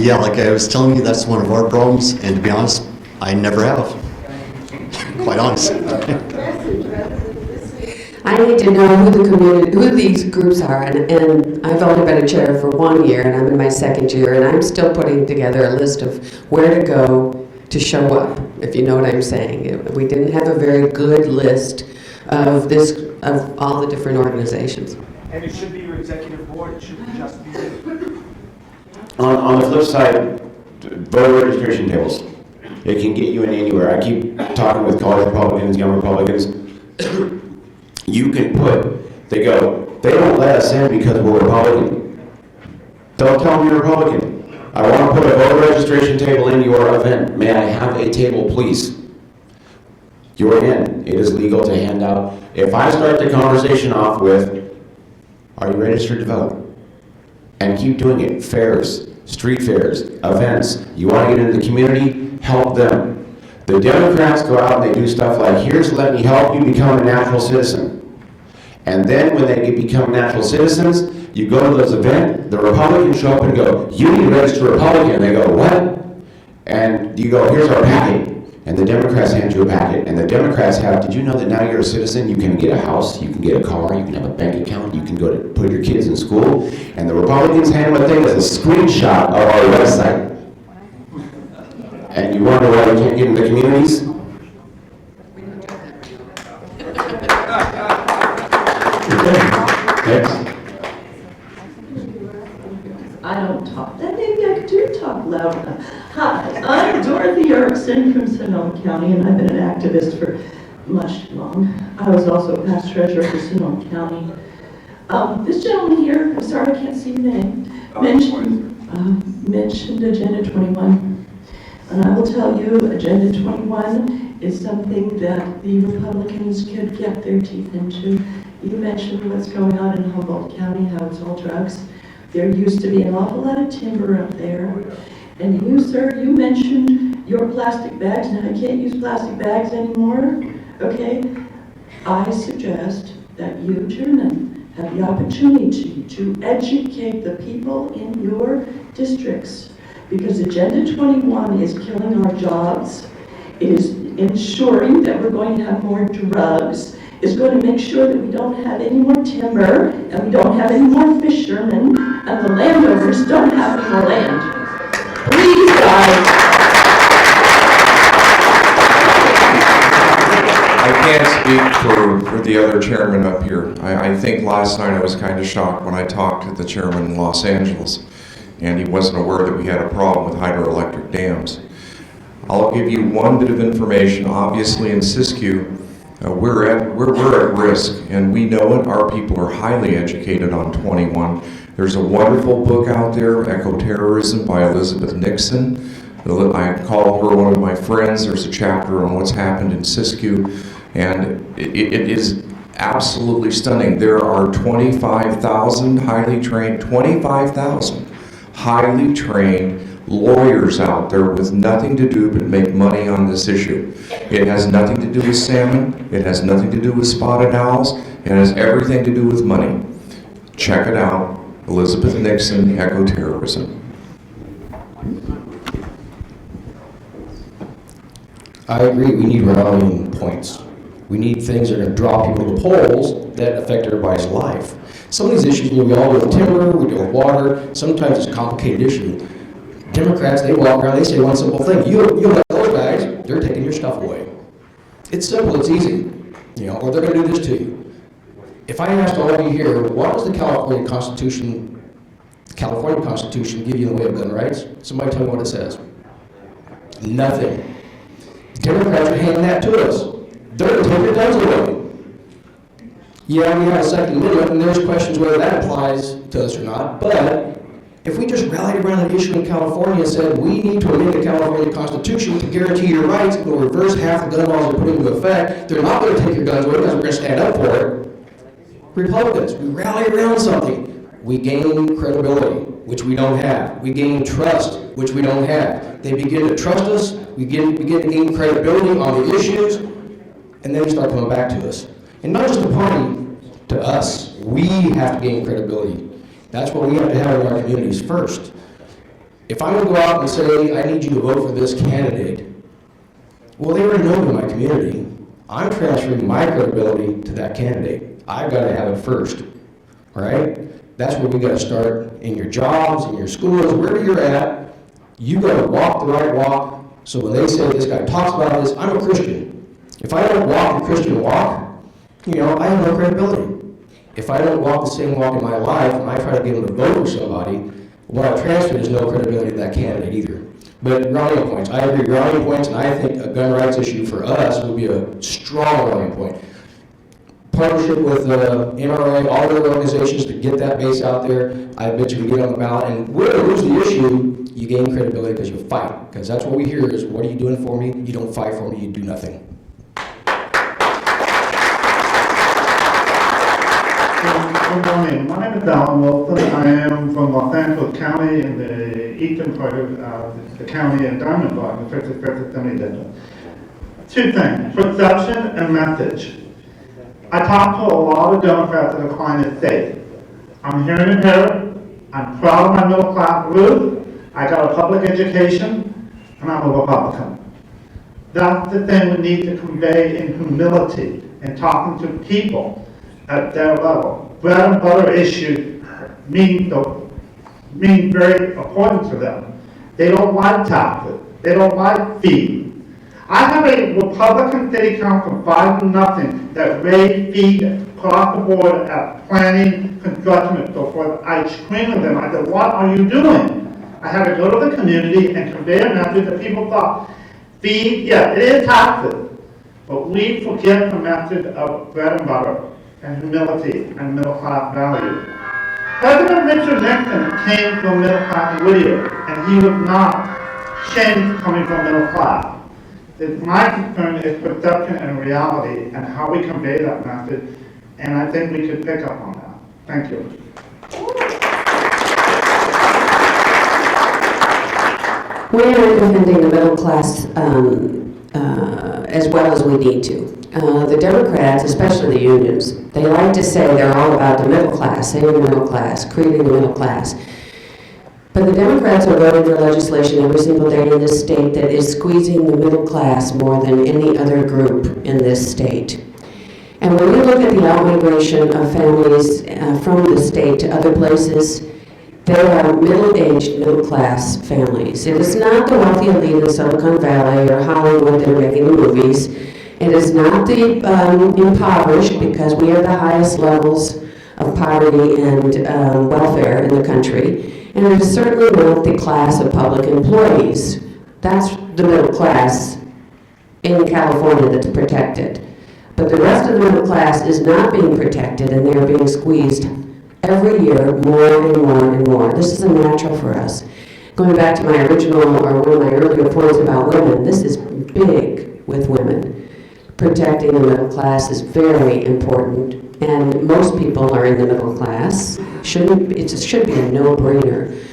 Yeah, like I was telling you, that's one of our problems, and to be honest, I never have. Quite honest. I need to know who these groups are, and I've only been a chair for 1 year, and I'm in my second year, and I'm still putting together a list of where to go to show up, if you know what I'm saying. We didn't have a very good list of all the different organizations. And it should be your executive board, it shouldn't just be you. On the flip side, voter registration tables. It can get you in anywhere. I keep talking with college Republicans, young Republicans. You can they don't let us in because we're Republican. Don't tell them you're Republican. I want to put a voter registration table in your event. May I have a table, please? You're in. It is legal to hand out. If I start the conversation off with, are you registered to vote? And keep doing it. Fairs, street fairs, events. You want to get into the community? Help them. The Democrats go out and they do stuff like, let me help you become a natural citizen. And then when they become natural citizens, you go to those events, the Republicans show up and go, you need to register Republican. And they go, what? And you go, here's our packet. And the Democrats hand you a packet. And the Democrats did you know that now you're a citizen, you can get a house, you can get a car, you can have a bank account, you can go to put your kids in school. And the Republicans hand what they as a screenshot of our website. and you wonder why you can't get into communities? Next. I don't talk, then maybe I do talk loud enough. Hi, I'm Dorothy Erickson from Sonoma County, and I've been an activist for much too long. I was also past treasurer for Sonoma County. This gentleman here, I'm sorry I can't see your name, mentioned Agenda 21. And I will tell you, Agenda 21 is something that the Republicans could get their teeth into. You mentioned what's going on in Humboldt County, how it's all drugs. There used to be an awful lot of timber up there. And you, sir, you mentioned your plastic bags. Now, I can't use plastic bags anymore, okay? I suggest that you, Chairman, have the opportunity to educate the people in your districts, because Agenda 21 is killing our jobs. It is ensuring that we're going to have more drugs. It's going to make sure that we don't have any more timber, and we don't have any more fishermen, and the landowners don't have any more land. Please, guys. I can't speak for the other chairman up here. I think last night I was kind of shocked when I talked to the chairman in Los Angeles, and he wasn't aware that we had a problem with hydroelectric dams. I'll give you one bit of information. Obviously in Siskiyou, we're at risk, and we know it. Our people are highly educated on 21. There's a wonderful book out there, Eco-Terrorism by Elizabeth Nixon. I call her one of my friends. There's a chapter on what's happened in Siskiyou, and it is absolutely stunning. There are 25,000 highly trained lawyers out there with nothing to do but make money on this issue. It has nothing to do with salmon. It has nothing to do with spotted owls. It has everything to do with money. Check it out. Elizabeth Nixon, Eco-Terrorism. I agree, we need rallying points. We need things that are going to draw people to the polls that affect everybody's life. Some of these issues, we all deal with timber, we deal with water, sometimes it's a complicated issue. Democrats, they walk around, they say one simple thing, you have those bags, they're taking your stuff away. It's simple, it's easy, or they're going to do this to you. If I asked all of you here, what does the California Constitution give you in the way of gun rights? Somebody tell me what it says. Nothing. Democrats are handing that to us. They're going to take your guns away. Yeah, we have a Second Amendment, and there's questions whether that applies to us or not, but if we just rallied around an issue in California and said, we need to amend the California Constitution to guarantee your rights, and we'll reverse half the gun laws that put into effect, they're not going to take your guns away because we're going to stand up for it. Republicans, we rally around something. We gain credibility, which we don't have. We gain trust, which we don't have. They begin to trust us, we begin to gain credibility on the issues, and then they start coming back to us. And not just the party, to us. We have to gain credibility. That's what we have to have in our communities first. If I'm going to go out and say, I need you to vote for this candidate, well, they already know me in my community. I'm transferring my credibility to that candidate. I've got to have it first, all right? That's where we got to start in your jobs, in your schools, wherever you're at. You got to walk the right walk. So when they say this guy talks about this, I'm a Christian. If I don't walk the Christian walk, I have no credibility. If I don't walk the same walk in my life and I try to get them to vote for somebody, when I transfer, there's no credibility to that candidate either. But rallying points, I agree, rallying points, and I think a gun rights issue for us would be a strong rallying point. Partnership with NRA, all the organizations to get that base out there. I bet you can get on the ballot, and win or lose the issue, you gain credibility because you fight. Because that's what we hear is, what are you doing for me? You don't fight for me, you do nothing. Good morning. My name is Alan Wilson. I am from Los Angeles County in the eastern part of the county and Diamond Bar, the 51st Assembly District. Two things, perception and message. I talk to a lot of Democrats that are climate safe. I'm hearing and hearing. I'm proud of my middle class roots. I got a public education, and I'm a Republican. That's the thing we need to convey in humility and talking to people at their level. Bread and butter issues mean very important to them. They don't like taxes. They don't like feed. I have a Republican city council 5-0 that raised feed across the board at planning, construction, and so forth. I screamed at them. I said, what are you doing? I had to go to the community and convey a message that people thought, feed, yeah, it is taxes, but we forget the message of bread and butter and humility and middle class value. President Richard Nixon came from middle class in Whittier, and he was not ashamed coming from middle class. My concern is perception and reality and how we convey that message, and I think we could pick up on that. Thank you. We are defending the middle class as well as we need to. The Democrats, especially the unions, they like to say they're all about the middle class, saving the middle class, creating the middle class. But the Democrats are voting for legislation every single day in this state that is squeezing the middle class more than any other group in this state. And when we look at the outmigration of families from the state to other places, they are middle-aged, middle-class families. It is not the wealthy elite in Silicon Valley or Hollywood that are making the movies. It is not the impoverished, because we have the highest levels of poverty and welfare in the country. And it is certainly not the class of public employees. That's the middle class in California that's protected. But the rest of the middle class is not being protected, and they're being squeezed every year more and more and more. This is unnatural for us. Going back to my original, or one of my earlier points about women, this is big with women. Protecting the middle class is very important. And most people are in the middle class. It should be a no-brainer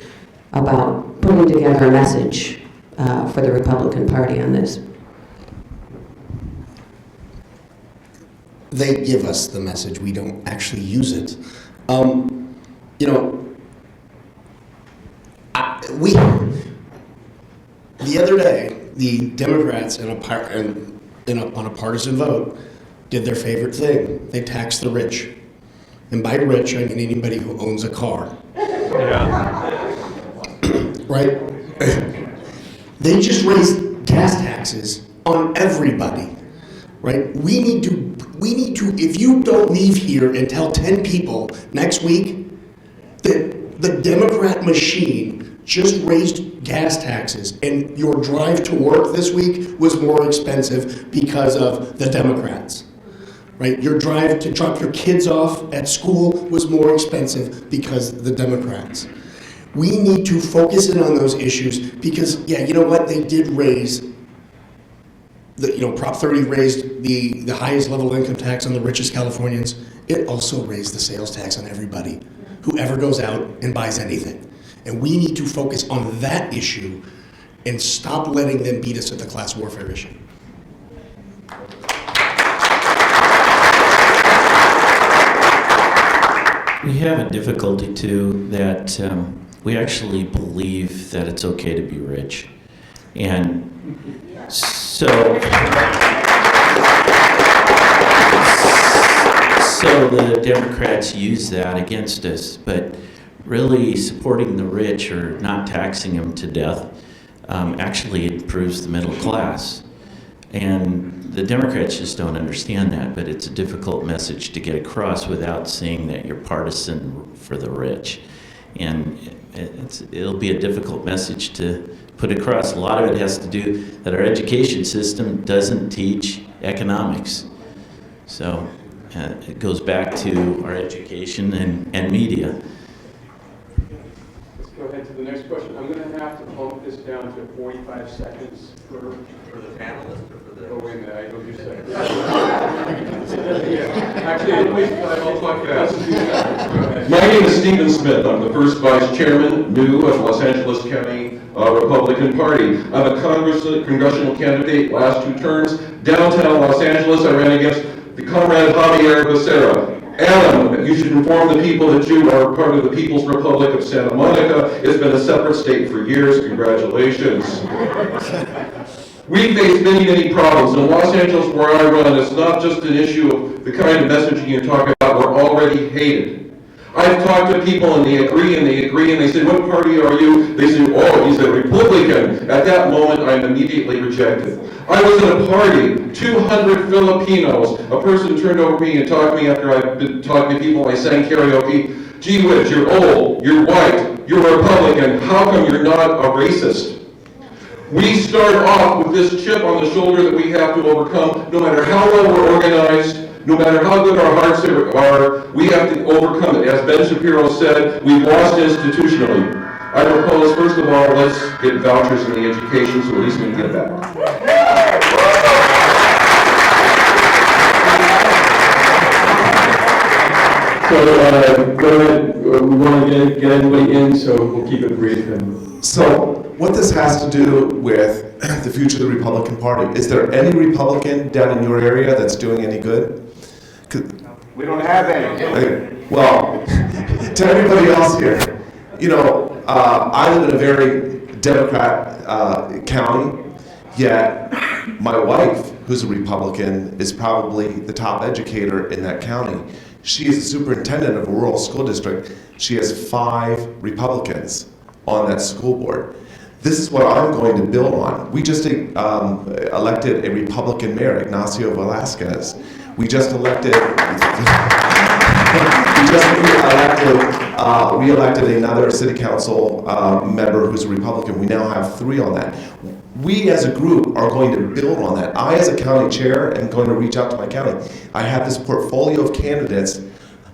about putting together a message for the Republican Party on this. They give us the message. We don't actually use it. The other day, the Democrats on a partisan vote did their favorite thing. They taxed the rich. And by rich, I mean anybody who owns a car. Yeah. Right? They just raised gas taxes on everybody. Right? We need to, if you don't leave here and tell 10 people next week that the Democrat machine just raised gas taxes and your drive to work this week was more expensive because of the Democrats. Right? Your drive to drop your kids off at school was more expensive because of the Democrats. We need to focus in on those issues because, yeah, you know what? They did raise, Prop 30 raised the highest level income tax on the richest Californians. It also raised the sales tax on everybody who ever goes out and buys anything. And we need to focus on that issue and stop letting them beat us at the class warfare issue. We have a difficulty too that we actually believe that it's okay to be rich. And so the Democrats use that against us, but really supporting the rich or not taxing them to death actually improves the middle class. And the Democrats just don't understand that, but it's a difficult message to get across without saying that you're partisan for the rich. And it'll be a difficult message to put across. A lot of it has to do that our education system doesn't teach economics. So it goes back to our education and media. Let's go ahead to the next question. I'm going to have to bump this down to 45 seconds for the panelists or for the... Oh, wait a minute, I don't do seconds. Actually, I'll talk fast. My name is Stephen Smith. I'm the first vice chairman, new of Los Angeles County Republican Party. I'm a congressional candidate last 2 terms. Downtown Los Angeles, I ran against the comrade Javier Becerra. Adam, you should inform the people that you are part of the People's Republic of Santa Monica. It's been a separate state for years. Congratulations. We face many, many problems. In Los Angeles, where I run, it's not just an issue of the kind of messaging you're talking about. We're already hated. I've talked to people and they agree and they agree and they say, what party are you? They say, oh, he's a Republican. At that moment, I'm immediately rejected. I was in a party, 200 Filipinos. A person turned over to me and talked to me after I'd been talking to people. I sang karaoke. Gee whiz, you're old, you're white, you're a Republican. How come you're not a racist? We start off with this chip on the shoulder that we have to overcome. No matter how well we're organized, no matter how good our hearts are, we have to overcome it. As Ben Shapiro said, we've lost institutionally. I propose, first of all, let's get vouchers in the education so at least we can get that. So, go ahead, we want to get everybody in, so we'll keep it brief. So, what this has to do with the future of the Republican Party, is there any Republican down in your area that's doing any good? We don't have any. Okay, well, to everybody else here, you know, I live in a very Democrat county, yet my wife, who's a Republican, is probably the top educator in that county. She is the superintendent of a rural school district. She has 5 Republicans on that school board. This is what I'm going to build on. We just elected a Republican mayor, Ignacio Velasquez. We just elected, re-elected another city council member who's a Republican. We now have 3 on that. We as a group are going to build on that. I as a county chair am going to reach out to my county. I have this portfolio of candidates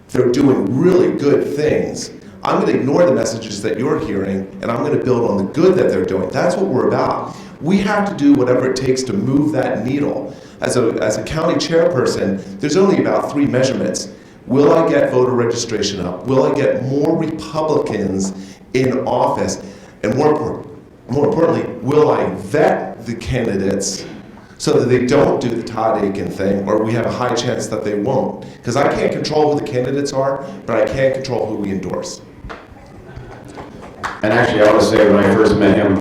that are doing really good things. I'm going to ignore the messages that you're hearing, and I'm going to build on the good that they're doing. That's what we're about. We have to do whatever it takes to move that needle. As a county chairperson, there's only about 3 measurements. Will I get voter registration up? Will I get more Republicans in office? And more importantly, will I vet the candidates so that they don't do the Todd Aiken thing, or we have a high chance that they won't? Because I can't control who the candidates are, but I can control who we endorse. And actually, I want to say when I first met him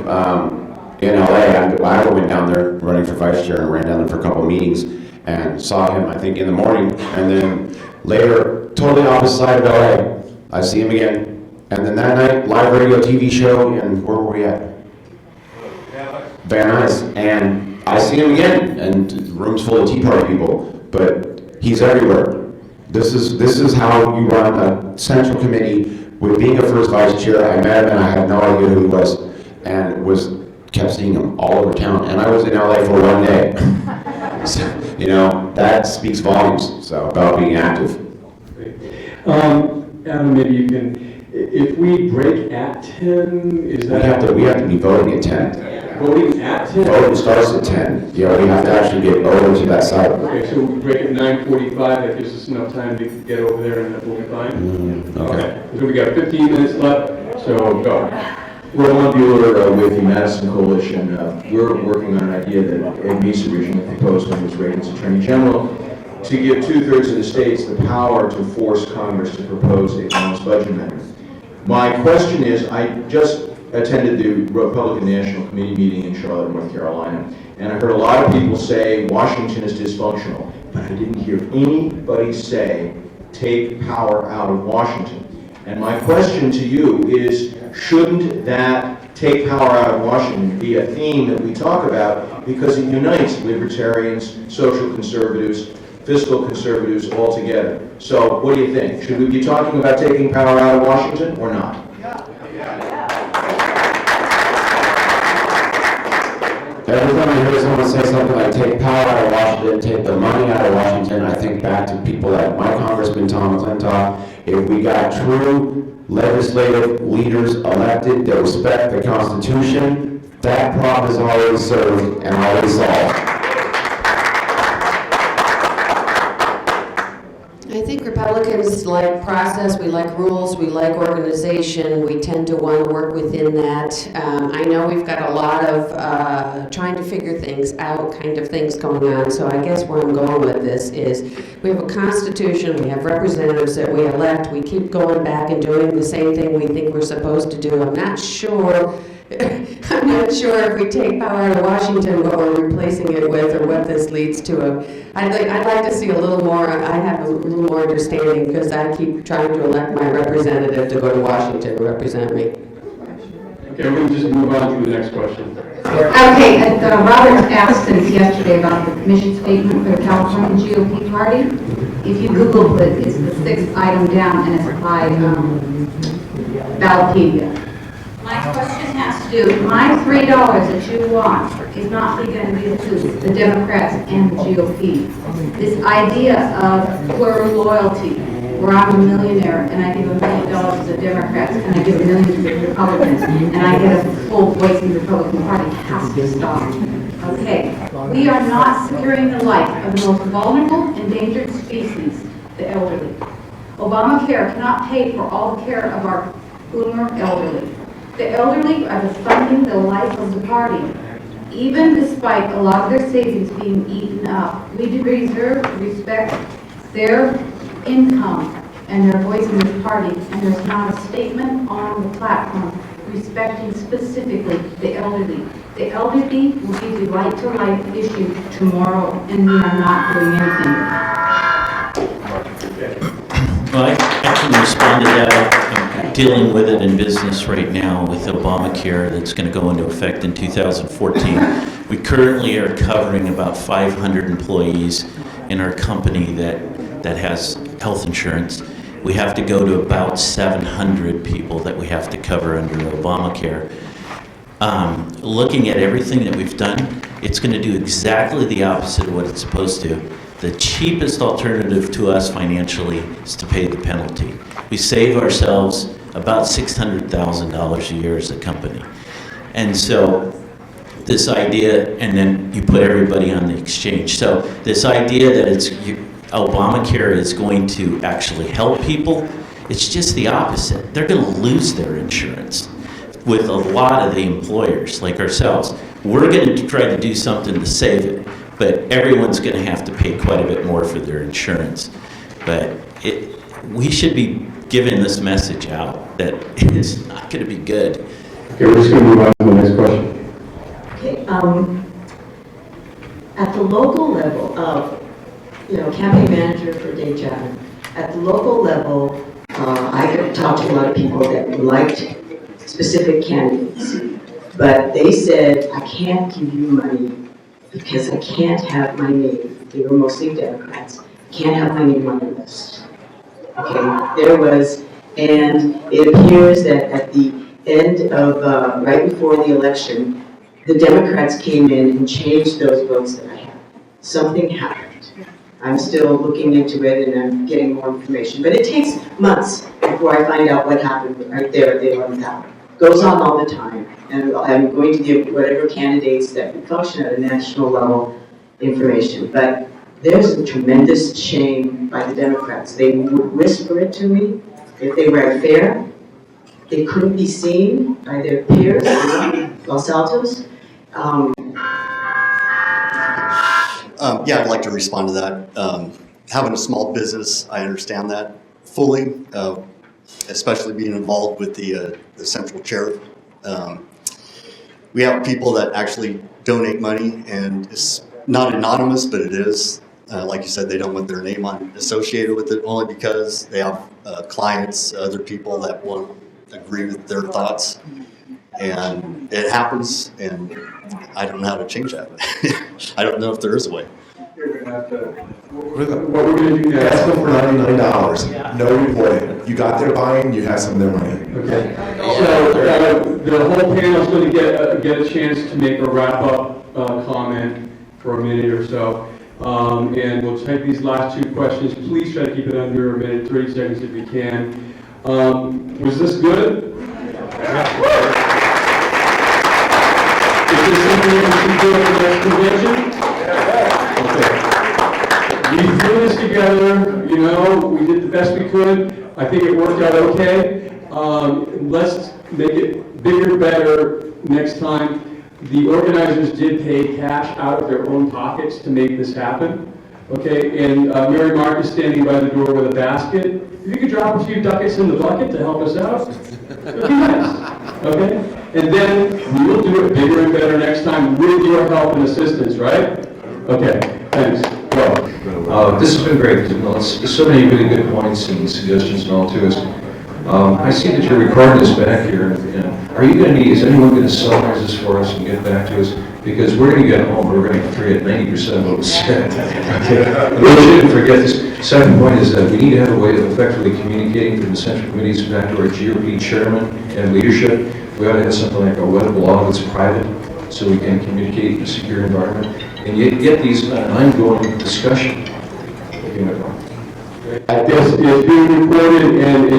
in LA, I went down there running for vice chair and ran down there for a couple of meetings and saw him, I think, in the morning. And then later, totally opposite side of LA, I see him again. And then that night, live radio, TV show, and where were we at? Van Nuys. And I see him again, and the room's full of Tea Party people, but he's everywhere. This is how you run a central committee. With being a first vice chair, I met him and I had no idea who he was, and kept seeing him all over town. And I was in LA for 1 day. So, you know, that speaks volumes. So about being active. Adam, maybe you can. If we break at 10, is that? We have to be voting at 10. Voting at 10? Voting starts at 10. Yeah, we have to actually get over to that side. Okay, so we break at 9:45. That gives us enough time to get over there, and then we'll be fine. Okay. So we got 15 minutes left. So go. Roland Bueller with the Madison Coalition. We're working on an idea that Ed Meese originally proposed when he was Reagan's Attorney General, to give 2/3 of the states the power to force Congress to propose a balanced budget amendment. My question is, I just attended the Republican National Committee meeting in Charlotte, North Carolina, and I heard a lot of people say Washington is dysfunctional, but I didn't hear anybody say take power out of Washington. And my question to you is, shouldn't that take power out of Washington be a theme that we talk about, because it unites libertarians, social conservatives, fiscal conservatives all together? So what do you think? Should we be talking about taking power out of Washington or not? Every time I hear someone say something like take power out of Washington, take the money out of Washington, I think back to people like my Congressman Tom McClintock. If we got true legislative leaders elected that respect the Constitution, that problem is already served and already solved. I think Republicans like process, we like rules, we like organization, we tend to want to work within that. I know we've got a lot of trying to figure things out kind of things going on, so I guess where I'm going with this is we have a constitution, we have representatives that we elect, we keep going back and doing the same thing we think we're supposed to do. I'm not sure I'm not sure if we take power out of Washington, what we're replacing it with, or what this leads to. I'd like to see a little more, I have a little more understanding, because I keep trying to elect my representative to go to Washington to represent me. Okay, we're going to just move on to the next question. Okay, Robert asked us yesterday about the mission statement for the California GOP party. If you Google it, it's the 6th item down, and it's by Ballotpedia. My question has to do, my $3 that you want is not going to be the Democrats and the GOP. This idea of plural loyalty, where I'm a millionaire and I give $1 million to the Democrats and I give $1 million to the Republicans and I get a full voice in the Republican Party, has to stop. Okay, we are not securing the life of the most vulnerable, endangered species, the elderly. Obamacare cannot pay for all the care of our boomer elderly. The elderly are the funding the life of the party. Even despite a lot of their savings being eaten up, we do reserve to respect their income and their voice in the party, and there's not a statement on the platform respecting specifically the elderly. The elderly will be the right-to-life issue tomorrow, and we are not doing anything. Well, I can respond to that. I'm dealing with it in business right now with Obamacare that's going to go into effect in 2014. We currently are covering about 500 employees in our company that has health insurance. We have to go to about 700 people that we have to cover under Obamacare. Looking at everything that we've done, it's going to do exactly the opposite of what it's supposed to. The cheapest alternative to us financially is to pay the penalty. We save ourselves about $600,000 a year as a company. And so this idea, and then you put everybody on the exchange. So this idea that Obamacare is going to actually help people, it's just the opposite. They're going to lose their insurance with a lot of the employers like ourselves. We're going to try to do something to save it, but everyone's going to have to pay quite a bit more for their insurance. But we should be giving this message out that it's not going to be good. Okay, we're just going to move on to the next question. Okay, at the local level of, campaign manager for day job, at the local level, I could talk to a lot of people that liked specific candidates, but they said, I can't give you money because I can't have my name. They were mostly Democrats. Can't have my name on the list. Okay, there was, and it appears that at the end of, right before the election, the Democrats came in and changed those votes that I had. Something happened. I'm still looking into it and I'm getting more information, but it takes months before I find out what happened right there at the 11th hour. Goes on all the time, and I'm going to give whatever candidates that can function at a national level information, but there's a tremendous shame by the Democrats. They would whisper it to me if they were fair. They couldn't be seen by their peers, Los Altos. Yeah, I'd like to respond to that. Having a small business, I understand that fully, especially being involved with the central chair. We have people that actually donate money, and it's not anonymous, but it is. Like you said, they don't want their name associated with it, only because they have clients, other people that won't agree with their thoughts. And it happens, and I don't know how to change that. I don't know if there is a way. What we're going to do now, ask them for $99. No reporting. You got their buying, you have some of their money. Okay. So the whole panel is going to get a chance to make a wrap-up comment for a minute or so. And we'll take these last two questions. Please try to keep it under a minute, 30 seconds if you can. Was this good? Is this something that we can do at the next convention? Okay. We threw this together, we did the best we could. I think it worked out okay. Let's make it bigger, better next time. The organizers did pay cash out of their own pockets to make this happen. Okay, and Mary Mark is standing by the door with a basket. If you could drop a few ducats in the bucket to help us out, it'd be nice. Okay? And then we will do it bigger and better next time with your help and assistance, right? Okay, thanks. Well, this has been great. Well, it's so many really good points and suggestions and all to us. I see that you're recording this back here. And are you going to is anyone going to summarize this for us and get back to us? Because we're going to get home, we're going to forget 90% of what was said. Okay. We shouldn't forget this. Second point is that we need to have a way of effectively communicating from the central committees back to our GOP chairman and leadership. We ought to have something like a web blog that's private, so we can communicate in a secure environment, and yet get these on an ongoing discussion. This is being recorded, and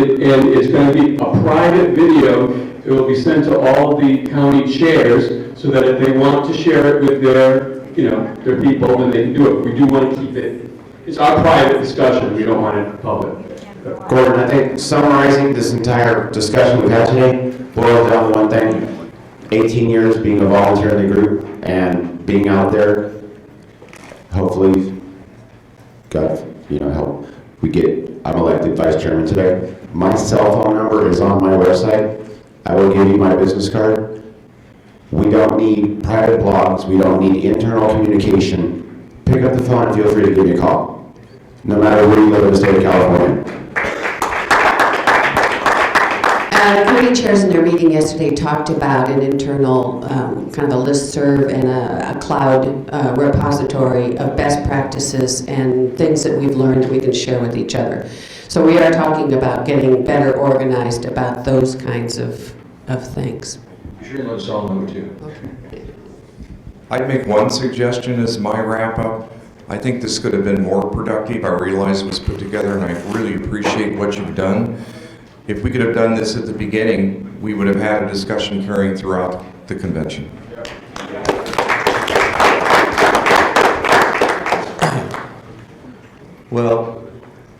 it's going to be a private video. It will be sent to all the county chairs, so that if they want to share it with their people, then they can do it. We do want to keep it. It's our private discussion. We don't want it public. Gordon, I think summarizing this entire discussion we've had today boils down to one thing. 18 years being a volunteer in the group and being out there, hopefully, God, help. I'm elected vice chairman today. My cell phone number is on my website. I will give you my business card. We don't need private blogs. We don't need internal communication. Pick up the phone and feel free to give me a call, no matter where you live in the state of California. Committee chairs in their meeting yesterday talked about an internal kind of a listserv and a cloud repository of best practices and things that we've learned that we can share with each other. So we are talking about getting better organized about those kinds of things. You sure let us all know too. Okay. I'd make one suggestion as my wrap-up. I think this could have been more productive. I realize it was put together, and I really appreciate what you've done. If we could have done this at the beginning, we would have had a discussion carrying throughout the convention. Well,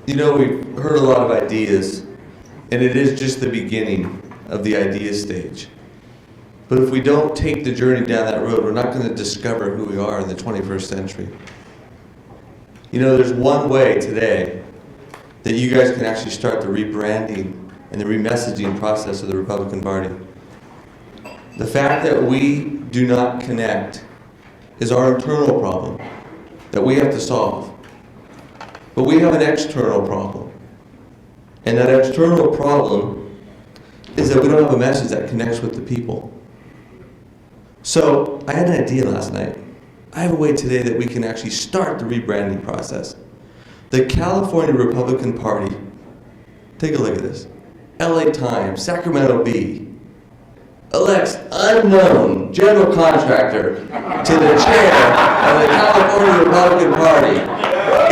we've heard a lot of ideas, and it is just the beginning of the idea stage. But if we don't take the journey down that road, we're not going to discover who we are in the 21st century. There's one way today that you guys can actually start the rebranding and the remessaging process of the Republican Party. The fact that we do not connect is our internal problem that we have to solve. But we have an external problem. And that external problem is that we don't have a message that connects with the people. So I had an idea last night. I have a way today that we can actually start the rebranding process. The California Republican Party, take a look at this. LA Times, Sacramento Bee, elects unknown general contractor to the chair of the California Republican Party.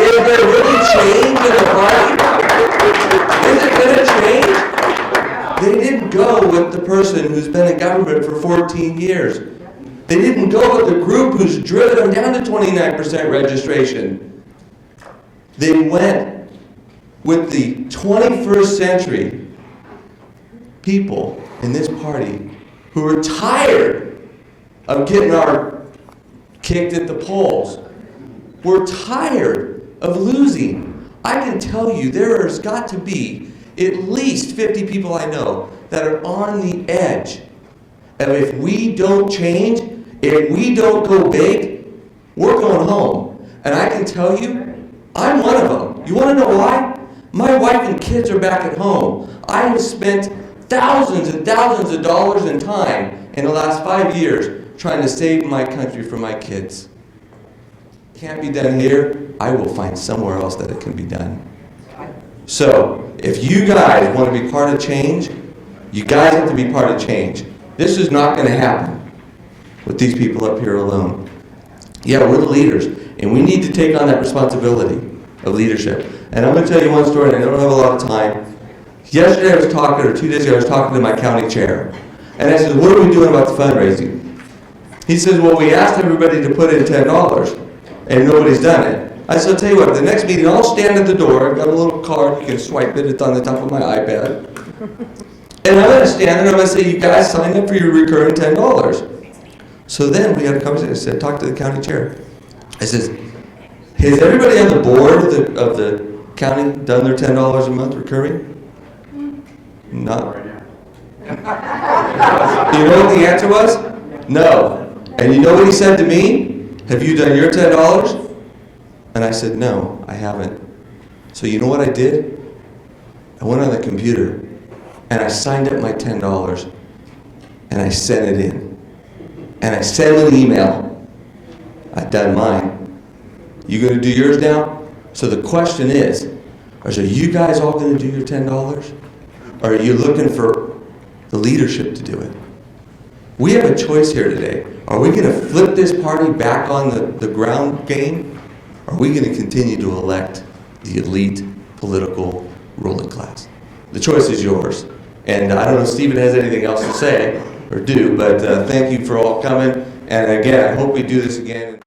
Is there really change in the party? Is it going to change? They didn't go with the person who's been in government for 14 years. They didn't go with the group who's driven them down to 29% registration. They went with the 21st century people in this party who are tired of getting our kicked at the polls. We're tired of losing. I can tell you there has got to be at least 50 people I know that are on the edge. And if we don't change, if we don't go big, we're going home. And I can tell you, I'm one of them. You want to know why? My wife and kids are back at home. I have spent thousands and thousands of dollars in time in the last 5 years trying to save my country for my kids. Can't be done here, I will find somewhere else that it can be done. So, if you guys want to be part of change, you guys have to be part of change. This is not going to happen with these people up here alone. Yeah, we're the leaders, and we need to take on that responsibility of leadership. And I'm going to tell you one story, and I don't have a lot of time. Yesterday I was talking, or 2 days ago, I was talking to my county chair. And I said, what are we doing about the fundraising? He says, well, we asked everybody to put in $10, and nobody's done it. I said, I'll tell you what, the next meeting, I'll stand at the door. I've got a little card, you can swipe it, it's on the top of my iPad. And I'm going to stand there and I'm going to say, you guys sign up for your recurring $10. So then we had a conversation. I said, talk to the county chair. I says, has everybody on the board of the county done their $10 a month recurring? Not right now. You know what the answer was? No. And you know what he said to me? Have you done your $10? And I said, no, I haven't. So you know what I did? I went on the computer and I signed up my $10 and I sent it in. And I sent him an email. I've done mine. You gonna do yours now? So the question is, are you guys all gonna do your $10? Or are you looking for the leadership to do it? We have a choice here today. Are we gonna flip this party back on the ground game? Or are we gonna continue to elect the elite political ruling class? The choice is yours. And I don't know if Stephen has anything else to say or do, but thank you for all coming. And again, I hope we do this again.